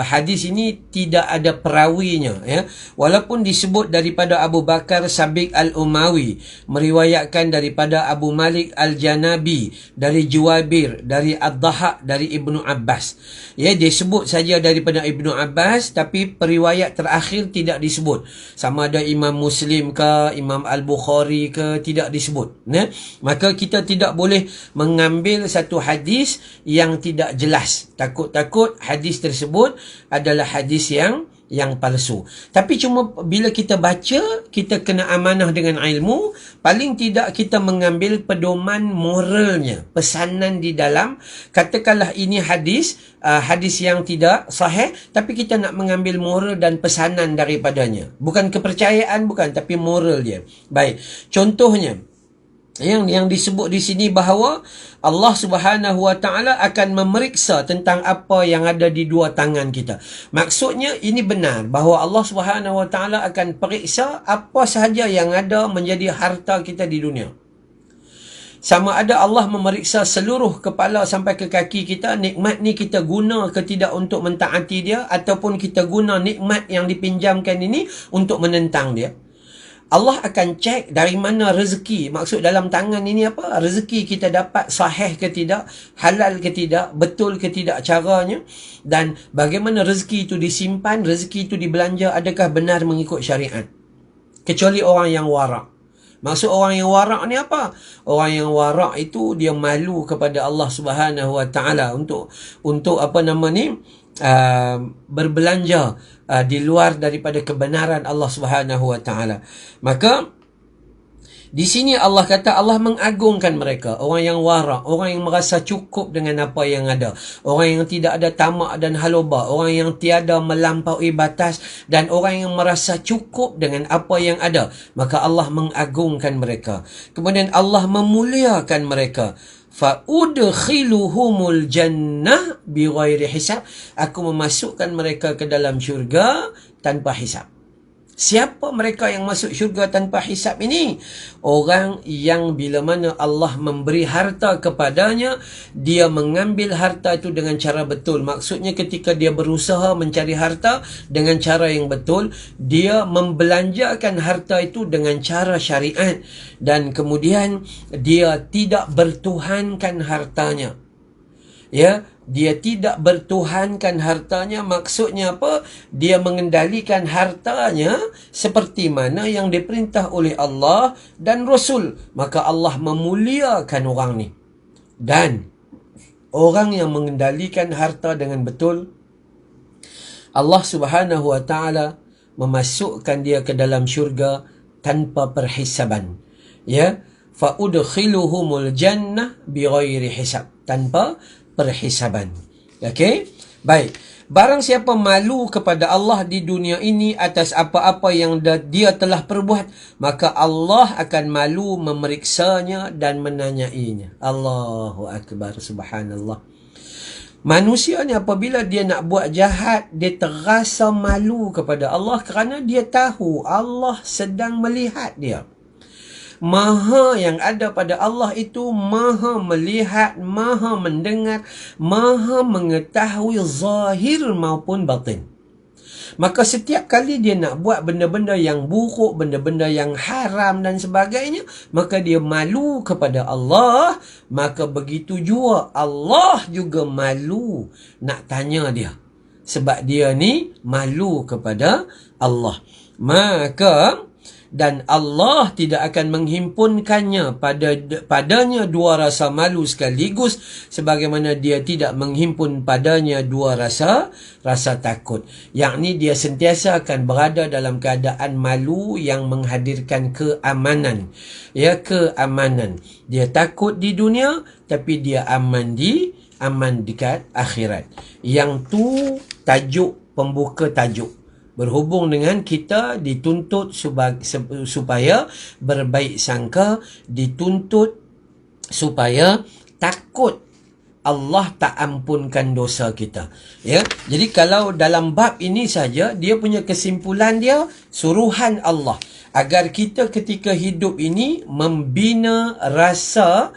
hadis ini tidak ada perawinya, ya. Walaupun disebut daripada Abu Bakar Sabiq Al-Umawi, meriwayatkan daripada Abu Malik Al-Janabi, dari Juwaibir, dari Ad-Dhahak, dari Ibnu Abbas. Ya, dia sebut saja daripada Ibnu Abbas, tapi periwayat terakhir tidak disebut. Sama ada Imam Muslim ke, Imam Al-Bukhari ke, tidak disebut, ya. Maka kita tidak boleh mengambil satu hadis yang tidak jelas. Takut-takut hadis tersebut adalah hadis yang palsu. Tapi cuma bila kita baca, kita kena amanah dengan ilmu. Paling tidak kita mengambil pedoman moralnya, pesanan di dalam. Katakanlah ini hadis yang tidak sahih, tapi kita nak mengambil moral dan pesanan daripadanya. Bukan kepercayaan, bukan, tapi moral dia. Baik, contohnya yang disebut di sini bahawa Allah Subhanahu Wa Taala akan memeriksa tentang apa yang ada di dua tangan kita. Maksudnya ini benar bahawa Allah Subhanahu Wa Taala akan periksa apa sahaja yang ada menjadi harta kita di dunia. Sama ada Allah memeriksa seluruh kepala sampai ke kaki kita, nikmat ni kita guna ke tidak untuk mentaati dia, ataupun kita guna nikmat yang dipinjamkan ini untuk menentang dia. Allah akan cek dari mana rezeki. Maksud dalam tangan ini apa? Rezeki kita dapat sahih ke tidak, halal ke tidak, betul ke tidak caranya, dan bagaimana rezeki itu disimpan, rezeki itu dibelanja, adakah benar mengikut syariat. Kecuali orang yang warak. Maksud orang yang warak ni apa? Orang yang warak itu dia malu kepada Allah Subhanahu Wa Taala untuk apa nama ni? Berbelanja di luar daripada kebenaran Allah Subhanahu Wa Taala. Maka di sini Allah kata Allah mengagungkan mereka, orang yang warak, orang yang merasa cukup dengan apa yang ada, orang yang tidak ada tamak dan haloba, orang yang tiada melampaui batas, dan orang yang merasa cukup dengan apa yang ada. Maka Allah mengagungkan mereka. Kemudian Allah memuliakan mereka. فَأُدْخِلُهُمُ الْجَنَّةِ بِغَيْرِ حِسَابٍ. Aku memasukkan mereka ke dalam syurga tanpa hisab. Siapa mereka yang masuk syurga tanpa hisab ini? Orang yang bila mana Allah memberi harta kepadanya, dia mengambil harta itu dengan cara betul. Maksudnya ketika dia berusaha mencari harta dengan cara yang betul, dia membelanjakan harta itu dengan cara syariat, dan kemudian dia tidak bertuhankan hartanya. Ya, dia tidak bertuhankan hartanya. Maksudnya apa? Dia mengendalikan hartanya seperti mana yang diperintah oleh Allah dan Rasul. Maka Allah memuliakan orang ni. Dan orang yang mengendalikan harta dengan betul, Allah Subhanahu Wa Taala memasukkan dia ke dalam syurga tanpa perhisaban. Ya, fa udkhiluhumul jannah bighairi hisab, tanpa perhisaban. Okey? Baik. Barang siapa malu kepada Allah di dunia ini atas apa-apa yang dia telah perbuat, maka Allah akan malu memeriksanya dan menanyainya. Allahu Akbar, subhanallah. Manusia ni apabila dia nak buat jahat, dia terasa malu kepada Allah kerana dia tahu Allah sedang melihat dia. Maha yang ada pada Allah itu maha melihat, maha mendengar, maha mengetahui zahir maupun batin. Maka setiap kali dia nak buat benda-benda yang buruk, benda-benda yang haram dan sebagainya, maka dia malu kepada Allah. Maka begitu juga Allah juga malu nak tanya dia, sebab dia ni malu kepada Allah. Maka dan Allah tidak akan menghimpunkannya padanya dua rasa malu sekaligus, sebagaimana dia tidak menghimpun padanya dua rasa takut. Yakni dia sentiasa akan berada dalam keadaan malu yang menghadirkan keamanan. Ya, keamanan. Dia takut di dunia, tapi dia aman dekat akhirat. Yang tu tajuk, pembuka tajuk. Berhubung dengan kita dituntut supaya berbaik sangka, dituntut supaya takut Allah tak ampunkan dosa kita. Ya, jadi kalau dalam bab ini saja, dia punya kesimpulan dia, suruhan Allah agar kita ketika hidup ini membina rasa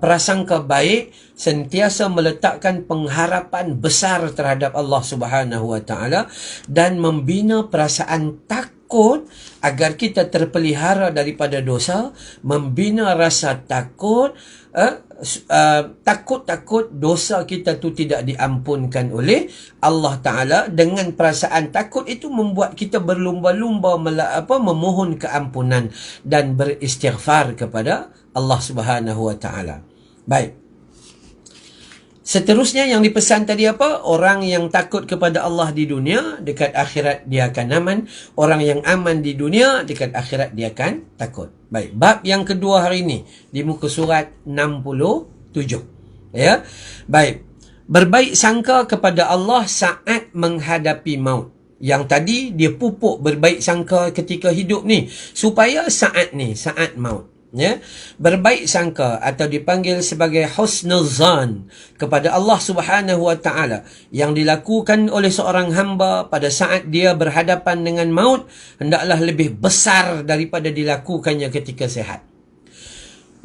prasangka baik, sentiasa meletakkan pengharapan besar terhadap Allah Subhanahu Wa Taala dan membina perasaan takut agar kita terpelihara daripada dosa, membina rasa takut, takut dosa kita tu tidak diampunkan oleh Allah Ta'ala. Dengan perasaan takut itu membuat kita berlumba-lumba memohon keampunan dan beristighfar kepada Allah Subhanahu Wa Ta'ala. Baik. Seterusnya yang dipesan tadi apa? Orang yang takut kepada Allah di dunia, dekat akhirat dia akan aman. Orang yang aman di dunia, dekat akhirat dia akan takut. Baik, bab yang kedua hari ini di muka surat 67. Ya. Baik. Berbaik sangka kepada Allah saat menghadapi maut. Yang tadi dia pupuk berbaik sangka ketika hidup ni supaya saat maut. Ya, berbaik sangka atau dipanggil sebagai husnuzan kepada Allah Subhanahu Wa Taala yang dilakukan oleh seorang hamba pada saat dia berhadapan dengan maut hendaklah lebih besar daripada dilakukannya ketika sihat.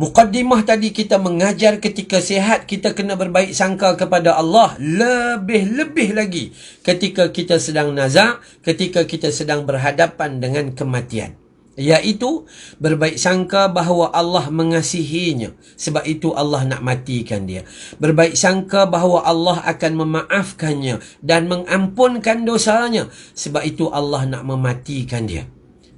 Muqaddimah tadi kita mengajar ketika sihat kita kena berbaik sangka kepada Allah, lebih-lebih lagi ketika kita sedang nazak, ketika kita sedang berhadapan dengan kematian. Iaitu berbaik sangka bahawa Allah mengasihinya, sebab itu Allah nak matikan dia. Berbaik sangka bahawa Allah akan memaafkannya dan mengampunkan dosanya, sebab itu Allah nak mematikan dia.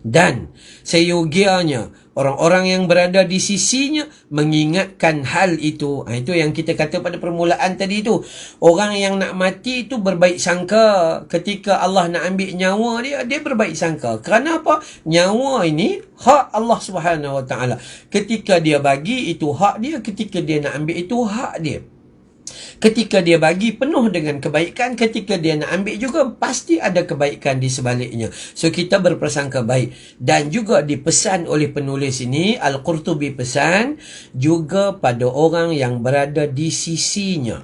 Dan seyogianya orang-orang yang berada di sisinya mengingatkan hal itu. Itu yang kita kata pada permulaan tadi tu. Orang yang nak mati itu berbaik sangka. Ketika Allah nak ambil nyawa dia, dia berbaik sangka. Kerana apa? Nyawa ini hak Allah Subhanahu Wa Taala. Ketika dia bagi, itu hak dia. Ketika dia nak ambil, itu hak dia. Ketika dia bagi penuh dengan kebaikan, ketika dia nak ambil juga pasti ada kebaikan di sebaliknya. So kita berprasangka baik. Dan juga dipesan oleh penulis ini, Al-Qurtubi pesan juga pada orang yang berada di sisinya,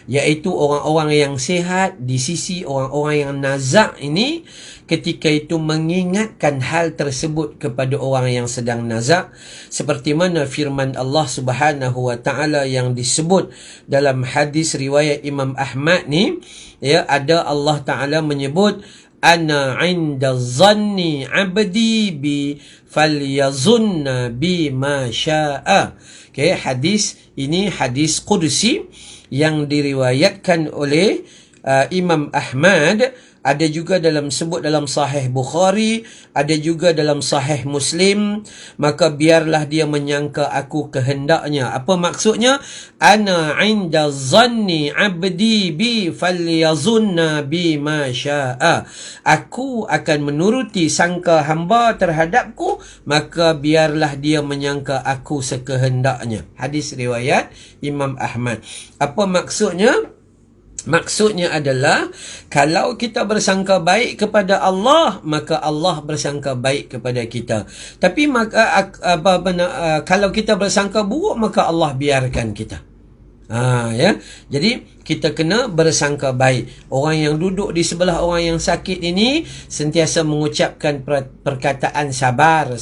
iaitu orang-orang yang sihat di sisi orang-orang yang nazak ini. Ketika itu mengingatkan hal tersebut kepada orang yang sedang nazak, seperti mana firman Allah Subhanahu Wa Taala yang disebut dalam hadis riwayat Imam Ahmad ni, ya, ada Allah Taala menyebut ana 'inda zanni 'abdi bi falyazunna bi ma syaa. Okay, hadis ini hadis qudsi yang diriwayatkan oleh Imam Ahmad. Ada juga sebut dalam Sahih Bukhari, ada juga dalam Sahih Muslim. Maka biarlah dia menyangka aku kehendaknya. Apa maksudnya? Ana 'inda zanni 'abdi bi falyazunna bi ma syaa. Aku akan menuruti sangka hamba terhadapku, maka biarlah dia menyangka aku sekehendaknya. Hadis riwayat Imam Ahmad. Apa maksudnya? Maksudnya adalah kalau kita bersangka baik kepada Allah, maka Allah bersangka baik kepada kita. Tapi kalau kita bersangka buruk, maka Allah biarkan kita. Ya. Jadi kita kena bersangka baik. Orang yang duduk di sebelah orang yang sakit ini sentiasa mengucapkan perkataan sabar.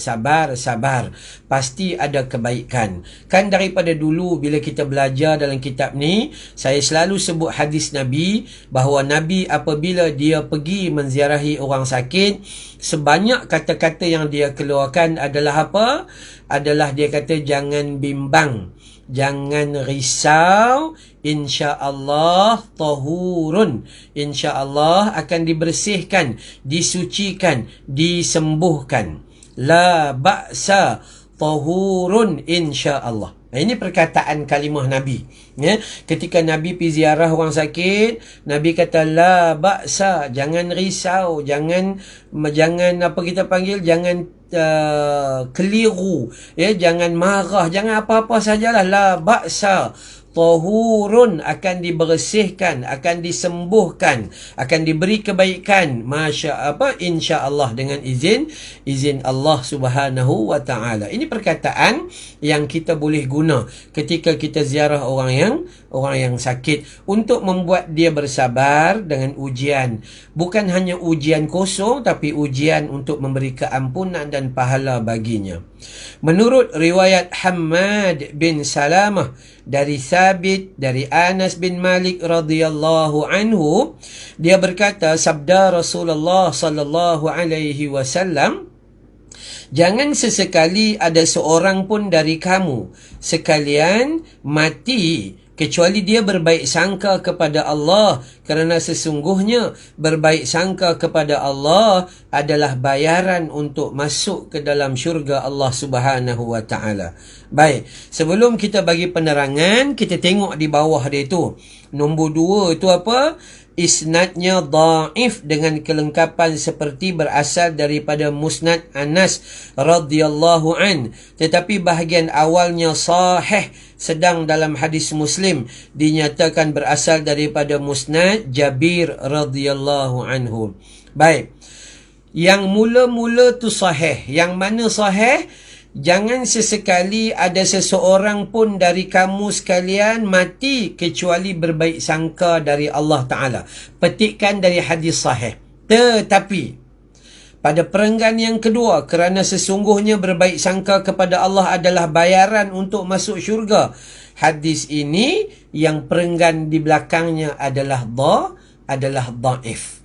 Pasti ada kebaikan. Kan daripada dulu bila kita belajar dalam kitab ni, saya selalu sebut hadis Nabi, bahawa Nabi apabila dia pergi menziarahi orang sakit, sebanyak kata-kata yang dia keluarkan adalah apa? Adalah dia kata jangan bimbang, jangan risau, insya-Allah tahurun. Insya-Allah akan dibersihkan, disucikan, disembuhkan. La ba'sa tahurun insya-Allah. Ini perkataan kalimah Nabi. Ya, ketika Nabi pergi ziarah orang sakit, Nabi kata la ba'sa, jangan risau, jangan apa kita panggil, jangan keliru, ya, jangan marah, jangan apa-apa sajalah. La ba'sa tahurun, akan dibersihkan, akan disembuhkan, akan diberi kebaikan, insya-Allah, dengan izin Allah Subhanahu wa taala. Ini perkataan yang kita boleh guna ketika kita ziarah orang yang sakit untuk membuat dia bersabar dengan ujian. Bukan hanya ujian kosong, tapi ujian untuk memberi keampunan dan pahala baginya. Menurut riwayat Hammad bin Salamah dari Thabit dari Anas bin Malik radhiyallahu anhu, dia berkata, sabda Rasulullah sallallahu alaihi wasallam, jangan sesekali ada seorang pun dari kamu sekalian mati kecuali dia berbaik sangka kepada Allah, kerana sesungguhnya berbaik sangka kepada Allah adalah bayaran untuk masuk ke dalam syurga Allah Subhanahu wa taala. Baik, sebelum kita bagi penerangan, kita tengok di bawah dia tu. Nombor 2 itu apa? Isnadnya dhaif dengan kelengkapan seperti berasal daripada Musnad Anas radhiyallahu an, tetapi bahagian awalnya sahih, sedang dalam hadis Muslim dinyatakan berasal daripada Musnad Jabir radhiyallahu anhu. Baik, yang mula-mula tu sahih. Yang mana sahih? Jangan sesekali ada seseorang pun dari kamu sekalian mati kecuali berbaik sangka dari Allah Ta'ala. Petikkan dari hadis sahih. Tetapi pada perenggan yang kedua, kerana sesungguhnya berbaik sangka kepada Allah adalah bayaran untuk masuk syurga. Hadis ini yang perenggan di belakangnya adalah dhaif.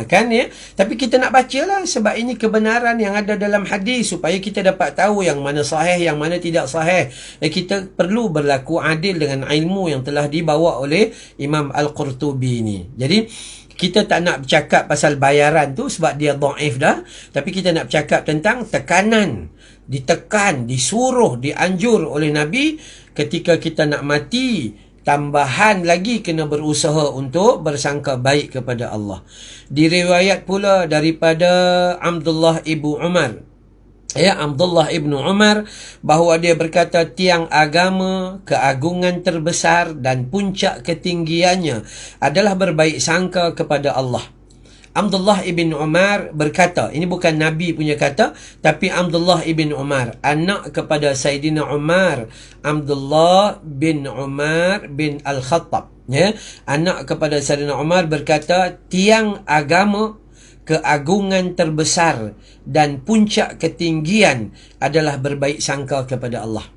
Kan ya. Tapi kita nak bacalah, sebab ini kebenaran yang ada dalam hadis, supaya kita dapat tahu yang mana sahih, yang mana tidak sahih. Kita perlu berlaku adil dengan ilmu yang telah dibawa oleh Imam Al-Qurtubi ni. Jadi kita tak nak bercakap pasal bayaran tu sebab dia dhaif dah, tapi kita nak bercakap tentang tekanan, ditekan, disuruh, dianjur oleh Nabi ketika kita nak mati. Tambahan lagi kena berusaha untuk bersangka baik kepada Allah. Diriwayat pula daripada Abdullah ibnu Umar. Abdullah ibnu Umar bahawa dia berkata, tiang agama, keagungan terbesar dan puncak ketinggiannya adalah berbaik sangka kepada Allah. Abdullah ibn Umar berkata, ini bukan Nabi punya kata, tapi Abdullah ibn Umar, anak kepada Sayyidina Umar, Abdullah bin Umar bin Al-Khattab, anak kepada Sayyidina Umar, berkata, tiang agama, keagungan terbesar dan puncak ketinggian adalah berbaik sangka kepada Allah.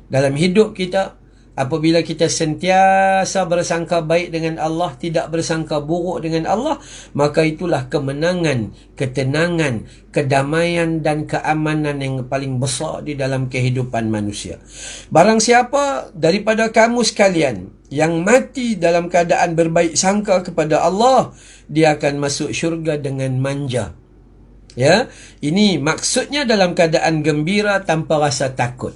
Dalam hidup kita, apabila kita sentiasa bersangka baik dengan Allah, tidak bersangka buruk dengan Allah, maka itulah kemenangan, ketenangan, kedamaian dan keamanan yang paling besar di dalam kehidupan manusia. Barang siapa daripada kamu sekalian yang mati dalam keadaan berbaik sangka kepada Allah, dia akan masuk syurga dengan manja. Ini maksudnya dalam keadaan gembira tanpa rasa takut.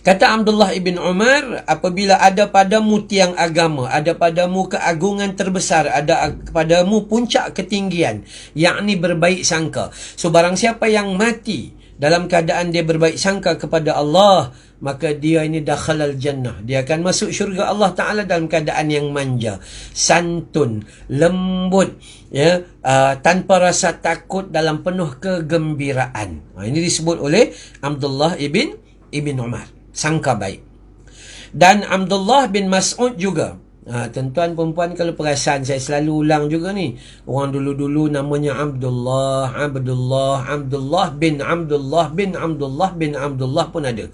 Kata Abdullah ibn Umar, apabila ada padamu tiang agama, ada padamu keagungan terbesar, ada padamu puncak ketinggian, yakni berbaik sangka. So barang siapa yang mati dalam keadaan dia berbaik sangka kepada Allah, maka dia ini dakhalal jannah. Dia akan masuk syurga Allah Ta'ala dalam keadaan yang manja, santun, lembut, tanpa rasa takut, dalam penuh kegembiraan. Ini disebut oleh Abdullah ibn Umar, sangka baik. Dan Abdullah bin Mas'ud juga. Tuan-tuan perempuan kalau perasan, saya selalu ulang juga ni. Orang dulu-dulu namanya Abdullah bin Abdullah pun ada.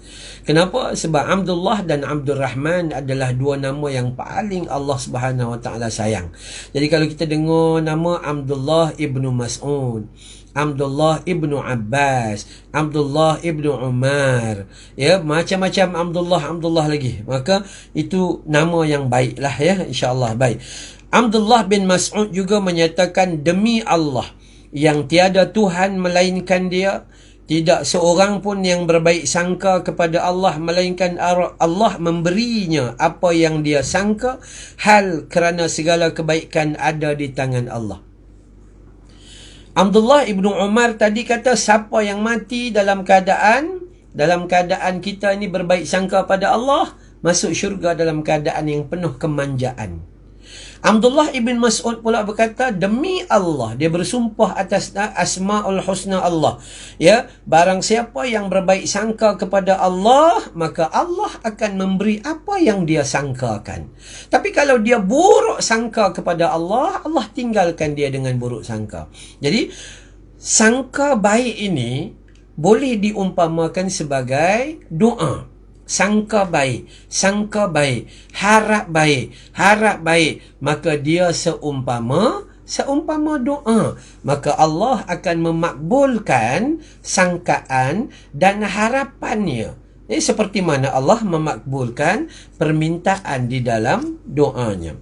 Kenapa? Sebab Abdullah dan Abdul Rahman adalah dua nama yang paling Allah Subhanahu Wa Taala sayang. Jadi kalau kita dengar nama Abdullah ibnu Mas'ud, Abdullah ibnu Abbas, Abdullah ibnu Umar, macam-macam Abdullah lagi, maka itu nama yang baiklah, insya-Allah. Baik, Abdullah bin Mas'ud juga menyatakan, demi Allah yang tiada Tuhan melainkan Dia, tidak seorang pun yang berbaik sangka kepada Allah melainkan Allah memberinya apa yang dia sangka, hal kerana segala kebaikan ada di tangan Allah. Abdullah ibnu Umar tadi kata, siapa yang mati dalam keadaan kita ini berbaik sangka pada Allah, masuk syurga dalam keadaan yang penuh kemanjaan. Abdullah ibn Mas'ud pula berkata, demi Allah, dia bersumpah atas Asmaul Husna Allah, ya, barang siapa yang berbaik sangka kepada Allah, maka Allah akan memberi apa yang dia sangkakan. Tapi kalau dia buruk sangka kepada Allah, Allah tinggalkan dia dengan buruk sangka. Jadi sangka baik ini boleh diumpamakan sebagai doa. Sangka baik, harap baik, maka dia seumpama doa. Maka Allah akan memakbulkan sangkaan dan harapannya. Ini seperti mana Allah memakbulkan permintaan di dalam doanya.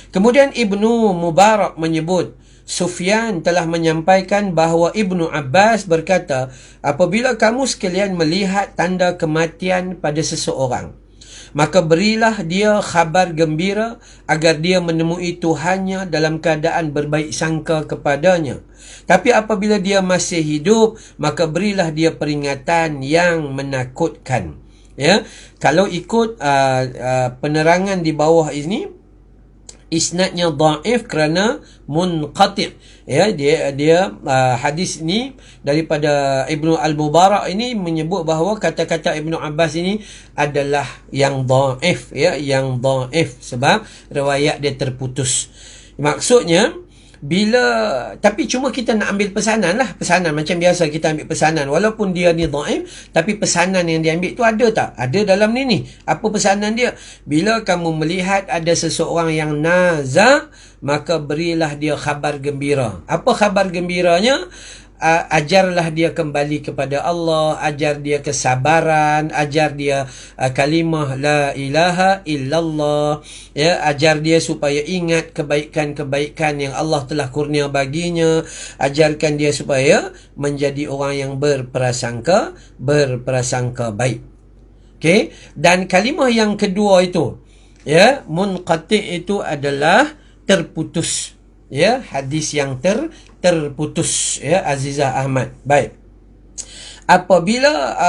Kemudian Ibnu Mubarak menyebut, Sufyan telah menyampaikan bahawa Ibnu Abbas berkata, apabila kamu sekalian melihat tanda kematian pada seseorang, maka berilah dia khabar gembira agar dia menemui Tuhannya dalam keadaan berbaik sangka kepadanya. Tapi apabila dia masih hidup, maka berilah dia peringatan yang menakutkan. Ya, kalau ikut penerangan di bawah ini, isnadnya dhaif kerana munqati'. Ya, dia hadis ini daripada Ibnu Al-Mubarak ini menyebut bahawa kata-kata Ibnu Abbas ini adalah yang dhaif, ya, yang dhaif sebab riwayat dia terputus. Maksudnya tapi cuma kita nak ambil pesanan lah. Pesanan macam biasa kita ambil pesanan. Walaupun dia ni dhaif, tapi pesanan yang dia ambil tu ada tak? Ada dalam ni. Apa pesanan dia? Bila kamu melihat ada seseorang yang nazak, maka berilah dia khabar gembira. Apa khabar gembiranya? Ajarlah dia kembali kepada Allah, ajar dia kesabaran, ajar dia kalimah la ilaha illallah, ya, ajar dia supaya ingat kebaikan-kebaikan yang Allah telah kurnia baginya, ajarkan dia supaya menjadi orang yang berprasangka baik. Okey, dan kalimah yang kedua itu, ya, munqati' itu adalah terputus, ya, hadis yang terputus, ya, Azizah Ahmad. Baik, apabila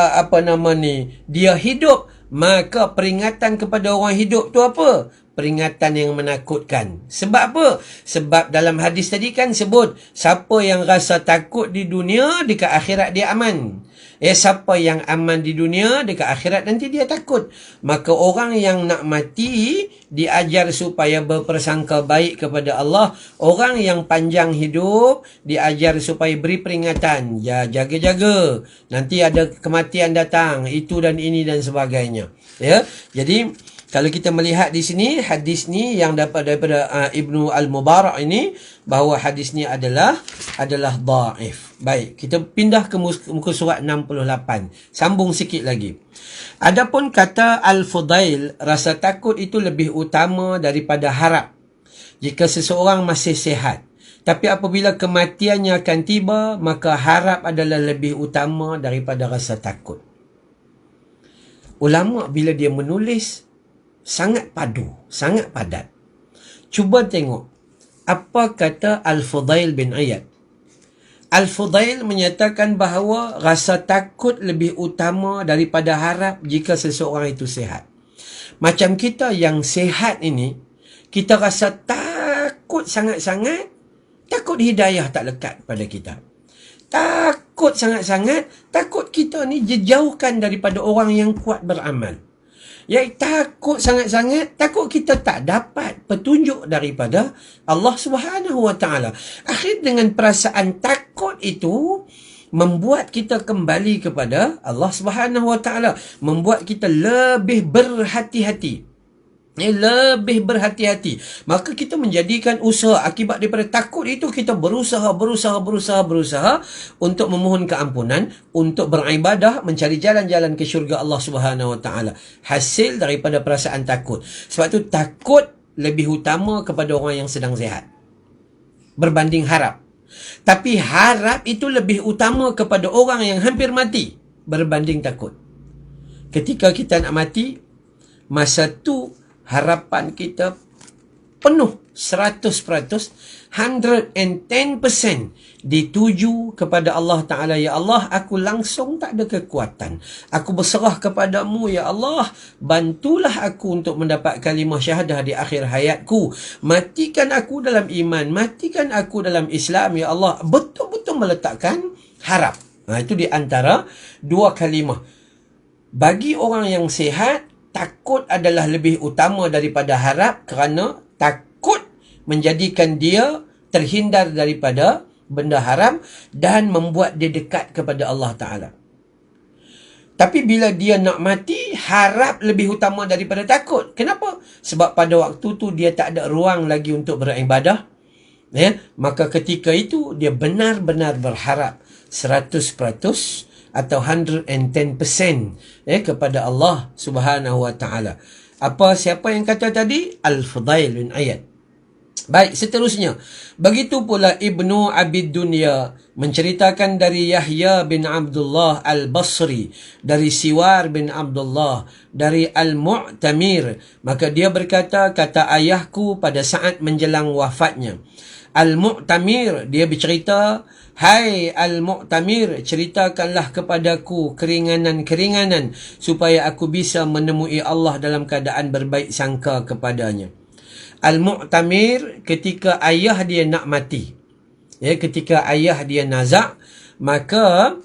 dia hidup, maka peringatan kepada orang hidup tu apa? Peringatan yang menakutkan. Sebab apa? Sebab dalam hadis tadi kan sebut, siapa yang rasa takut di dunia, dekat akhirat dia aman. Siapa yang aman di dunia, dekat akhirat nanti dia takut. Maka orang yang nak mati diajar supaya berprasangka baik kepada Allah. Orang yang panjang hidup diajar supaya beri peringatan, ya, jaga-jaga, nanti ada kematian datang, itu dan ini dan sebagainya. Ya, jadi kalau kita melihat di sini, hadis ni yang dapat daripada Ibnu Al-Mubarak ini, bahawa hadis ni adalah dhaif. Baik, kita pindah ke muka surat 68. Sambung sikit lagi. Adapun kata Al-Fudail, rasa takut itu lebih utama daripada harap jika seseorang masih sihat. Tapi apabila kematiannya akan tiba, maka harap adalah lebih utama daripada rasa takut. Ulama bila dia menulis, sangat padu, sangat padat. Cuba tengok apa kata Al-Fudail bin Iyad. Al-Fudail menyatakan bahawa rasa takut lebih utama daripada harap jika seseorang itu sihat. Macam kita yang sihat ini, kita rasa takut sangat-sangat, takut hidayah tak lekat pada kita. Takut sangat-sangat, takut kita ni dijauhkan daripada orang yang kuat beramal. Ya, takut sangat-sangat, takut kita tak dapat petunjuk daripada Allah Subhanahu Wa Taala. Akhir dengan perasaan takut itu membuat kita kembali kepada Allah Subhanahu Wa Taala, membuat kita lebih berhati-hati. Lebih berhati-hati. Maka kita menjadikan usaha, akibat daripada takut itu kita berusaha untuk memohon keampunan, untuk beribadah, mencari jalan-jalan ke syurga Allah Subhanahu Wa Taala. Hasil daripada perasaan takut. Sebab tu takut lebih utama kepada orang yang sedang sihat berbanding harap. Tapi harap itu lebih utama kepada orang yang hampir mati berbanding takut. Ketika kita nak mati, masa tu harapan kita penuh 100%, 110% dituju kepada Allah Ta'ala. Ya Allah, aku langsung tak ada kekuatan. Aku berserah kepadamu, Ya Allah. Bantulah aku untuk mendapat kalimah syahadah di akhir hayatku. Matikan aku dalam iman. Matikan aku dalam Islam, Ya Allah. Betul-betul meletakkan harap. Itu di antara dua kalimah. Bagi orang yang sihat, takut adalah lebih utama daripada harap, kerana takut menjadikan dia terhindar daripada benda haram dan membuat dia dekat kepada Allah Ta'ala. Tapi bila dia nak mati, harap lebih utama daripada takut. Kenapa? Sebab pada waktu tu dia tak ada ruang lagi untuk beribadah. Maka ketika itu dia benar-benar berharap 100% atau 110% kepada Allah Subhanahu wa Ta'ala. Siapa yang kata tadi? Al-Fudail bin Iyad. Baik, seterusnya. Begitu pula Ibnu Abid Dunya menceritakan dari Yahya bin Abdullah Al-Basri, dari Siwar bin Abdullah, dari Al-Mu'tamir. Maka dia berkata, kata ayahku pada saat menjelang wafatnya. Al-Mu'tamir, dia bercerita, hai Al-Mu'tamir, ceritakanlah kepadaku keringanan-keringanan supaya aku bisa menemui Allah dalam keadaan berbaik sangka kepadanya. Al-Mu'tamir ketika ayah dia nak mati. Ketika ayah dia nazak, maka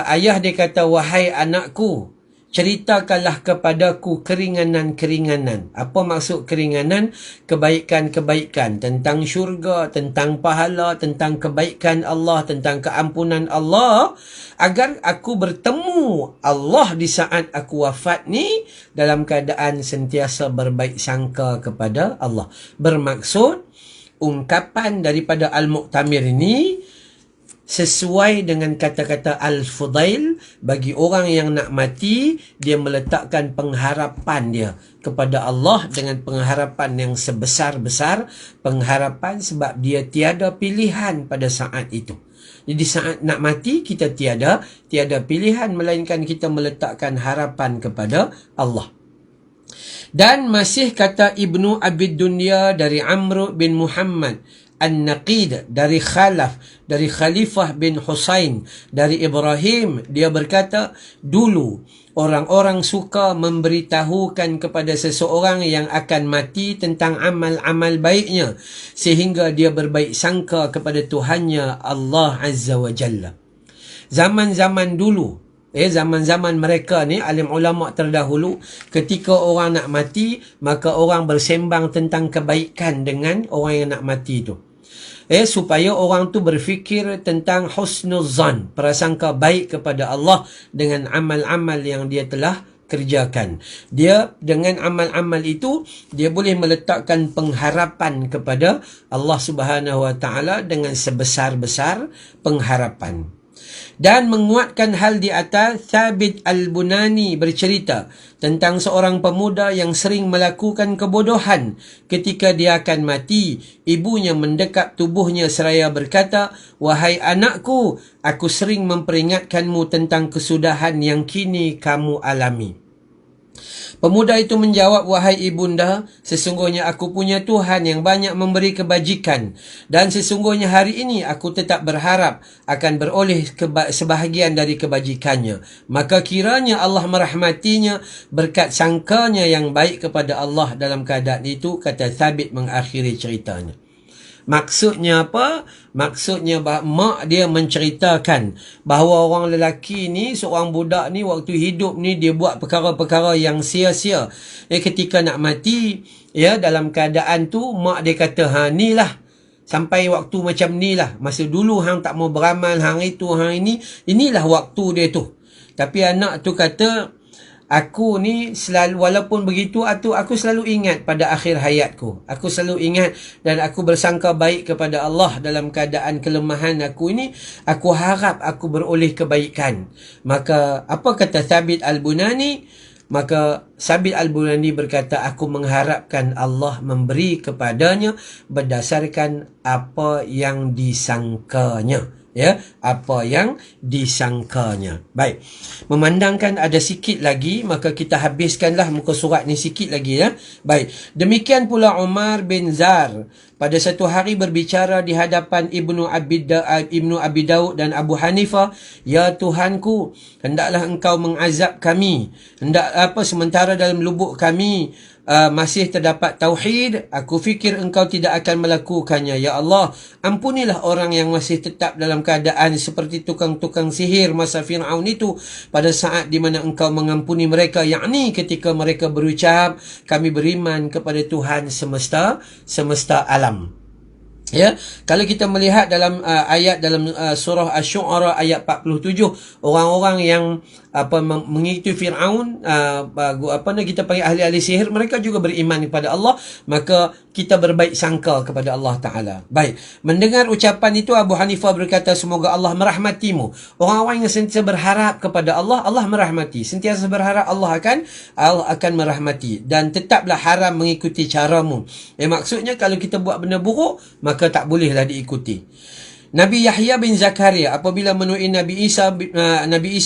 ayah dia kata, wahai anakku, ceritakanlah kepadaku keringanan-keringanan. Apa maksud keringanan? Kebaikan-kebaikan tentang syurga, tentang pahala, tentang kebaikan Allah, tentang keampunan Allah, agar aku bertemu Allah di saat aku wafat ni dalam keadaan sentiasa berbaik sangka kepada Allah. Bermaksud, ungkapan daripada Al-Mu'tamir ini sesuai dengan kata-kata Al-Fudail. Bagi orang yang nak mati, dia meletakkan pengharapan dia kepada Allah dengan pengharapan yang sebesar-besar. Pengharapan sebab dia tiada pilihan pada saat itu. Jadi saat nak mati, kita tiada pilihan, melainkan kita meletakkan harapan kepada Allah. Dan masih kata Ibnu Abid Dunya dari Amr bin Muhammad An-Naqid, dari Khalaf, dari Khalifah bin Husain, dari Ibrahim, dia berkata, dulu orang-orang suka memberitahukan kepada seseorang yang akan mati tentang amal-amal baiknya, sehingga dia berbaik sangka kepada Tuhannya Allah Azza wa Jalla. Zaman-zaman dulu, zaman-zaman mereka ni, alim ulama terdahulu, ketika orang nak mati, maka orang bersembang tentang kebaikan dengan orang yang nak mati tu. Supaya orang tu berfikir tentang husnuzan, prasangka baik kepada Allah dengan amal-amal yang dia telah kerjakan. Dia dengan amal-amal itu, dia boleh meletakkan pengharapan kepada Allah Subhanahu wa Ta'ala dengan sebesar-besar pengharapan. Dan menguatkan hal di atas, Thabit Al-Bunani bercerita tentang seorang pemuda yang sering melakukan kebodohan. Ketika dia akan mati, ibunya mendekap tubuhnya seraya berkata, wahai anakku, aku sering memperingatkanmu tentang kesudahan yang kini kamu alami. Pemuda itu menjawab, wahai ibunda, sesungguhnya aku punya Tuhan yang banyak memberi kebajikan, dan sesungguhnya hari ini aku tetap berharap akan beroleh sebahagian dari kebajikannya. Maka kiranya Allah merahmatinya berkat sangkanya yang baik kepada Allah dalam keadaan itu, kata Thabit mengakhiri ceritanya. Maksudnya apa? Maksudnya mak dia menceritakan bahawa orang lelaki ni, seorang budak ni, waktu hidup ni dia buat perkara-perkara yang sia-sia. Ketika nak mati, dalam keadaan tu, mak dia kata, ni lah, sampai waktu macam ni lah. Masa dulu hang tak mau beramal, hang itu, hang ini, inilah waktu dia tu. Tapi anak tu kata, aku ni selalu, walaupun begitu, aku selalu ingat pada akhir hayatku. Aku selalu ingat dan aku bersangka baik kepada Allah dalam keadaan kelemahan aku ini. Aku harap aku beroleh kebaikan. Maka apa kata Thabit Al-Bunani? Maka Thabit Al-Bunani berkata, aku mengharapkan Allah memberi kepadanya berdasarkan apa yang disangkanya. ya, apa yang disangkanya. Baik, memandangkan ada sikit lagi, maka kita habiskanlah muka surat ni sikit lagi, ya. Baik, demikian pula Umar bin Zar pada satu hari berbicara di hadapan Ibnu Abi Daud dan Abu Hanifah, ya Tuhanku, hendaklah engkau mengazab kami, sementara dalam lubuk kami masih terdapat tauhid, aku fikir engkau tidak akan melakukannya. Ya Allah, ampunilah orang yang masih tetap dalam keadaan seperti tukang-tukang sihir masa Fir'aun itu pada saat di mana engkau mengampuni mereka, yakni ketika mereka berucap, kami beriman kepada Tuhan semesta alam. Ya, kalau kita melihat dalam ayat dalam surah Asy-Syu'ara ayat 47, orang-orang yang mengikuti Fir'aun, kita panggil ahli-ahli sihir, mereka juga beriman kepada Allah, maka kita berbaik sangka kepada Allah Ta'ala. Baik, mendengar ucapan itu Abu Hanifah berkata, semoga Allah merahmatimu. Orang-orang yang sentiasa berharap kepada Allah, Allah merahmati. Sentiasa berharap Allah akan merahmati. Dan tetaplah haram mengikuti caramu. Maksudnya kalau kita buat benda buruk, maka tak bolehlah diikuti. Nabi Yahya bin Zakaria apabila menemui Nabi Isa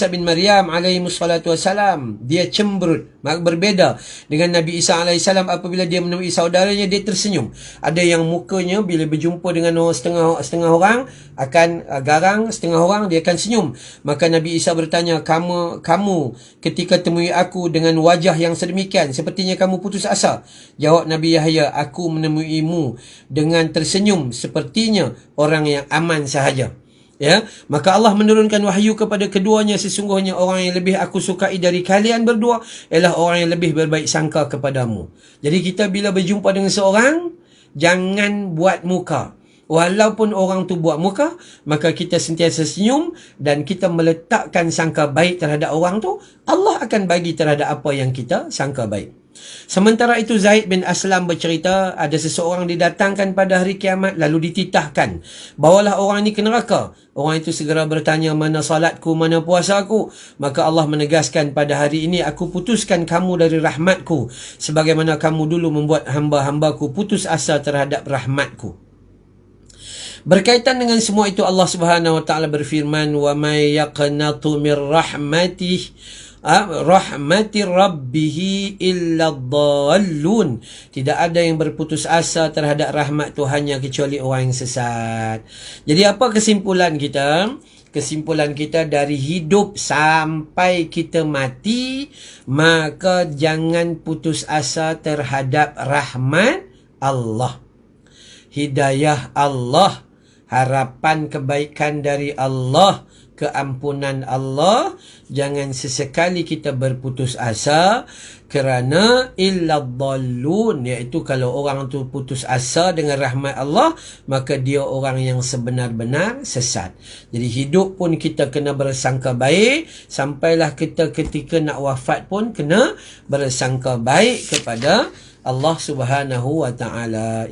bin Maryam alaihi wassalatu wassalam, dia cemberut. Berbeza dengan Nabi Isa alaihi salam, apabila dia menemui saudaranya, dia tersenyum. Ada yang mukanya bila berjumpa dengan orang setengah orang akan garang, setengah orang dia akan senyum. Maka Nabi Isa bertanya, kamu ketika temui aku dengan wajah yang sedemikian, sepertinya kamu putus asa. Jawab Nabi Yahya, aku menemuimu dengan tersenyum sepertinya orang yang aman sahaja. Ya, maka Allah menurunkan wahyu kepada keduanya, sesungguhnya orang yang lebih aku sukai dari kalian berdua ialah orang yang lebih berbaik sangka kepadamu. Jadi kita bila berjumpa dengan seorang, jangan buat muka. Walaupun orang tu buat muka, maka kita sentiasa senyum dan kita meletakkan sangka baik terhadap orang tu, Allah akan bagi terhadap apa yang kita sangka baik. Sementara itu Zaid bin Aslam bercerita, ada seseorang didatangkan pada hari kiamat lalu dititahkan, bawalah orang ini ke neraka. Orang itu segera bertanya, mana salatku, mana puasaku? Maka Allah menegaskan, pada hari ini aku putuskan kamu dari rahmatku, sebagaimana kamu dulu membuat hamba-hambaku putus asa terhadap rahmatku. Berkaitan dengan semua itu, Allah Subhanahu wa taala berfirman, wa may yaqnatu mir rahmati rabbih illa dhallun. Tidak ada yang berputus asa terhadap rahmat Tuhannya kecuali orang yang sesat. Jadi apa kesimpulan kita? Kesimpulan kita dari hidup sampai kita mati, maka jangan putus asa terhadap rahmat Allah, hidayah Allah, harapan kebaikan dari Allah, keampunan Allah. Jangan sesekali kita berputus asa, kerana illa dhallun, iaitu kalau orang tu putus asa dengan rahmat Allah, maka dia orang yang sebenar-benar sesat. Jadi hidup pun kita kena bersangka baik, sampailah kita ketika nak wafat pun kena bersangka baik kepada Allah Subhanahu wa taala.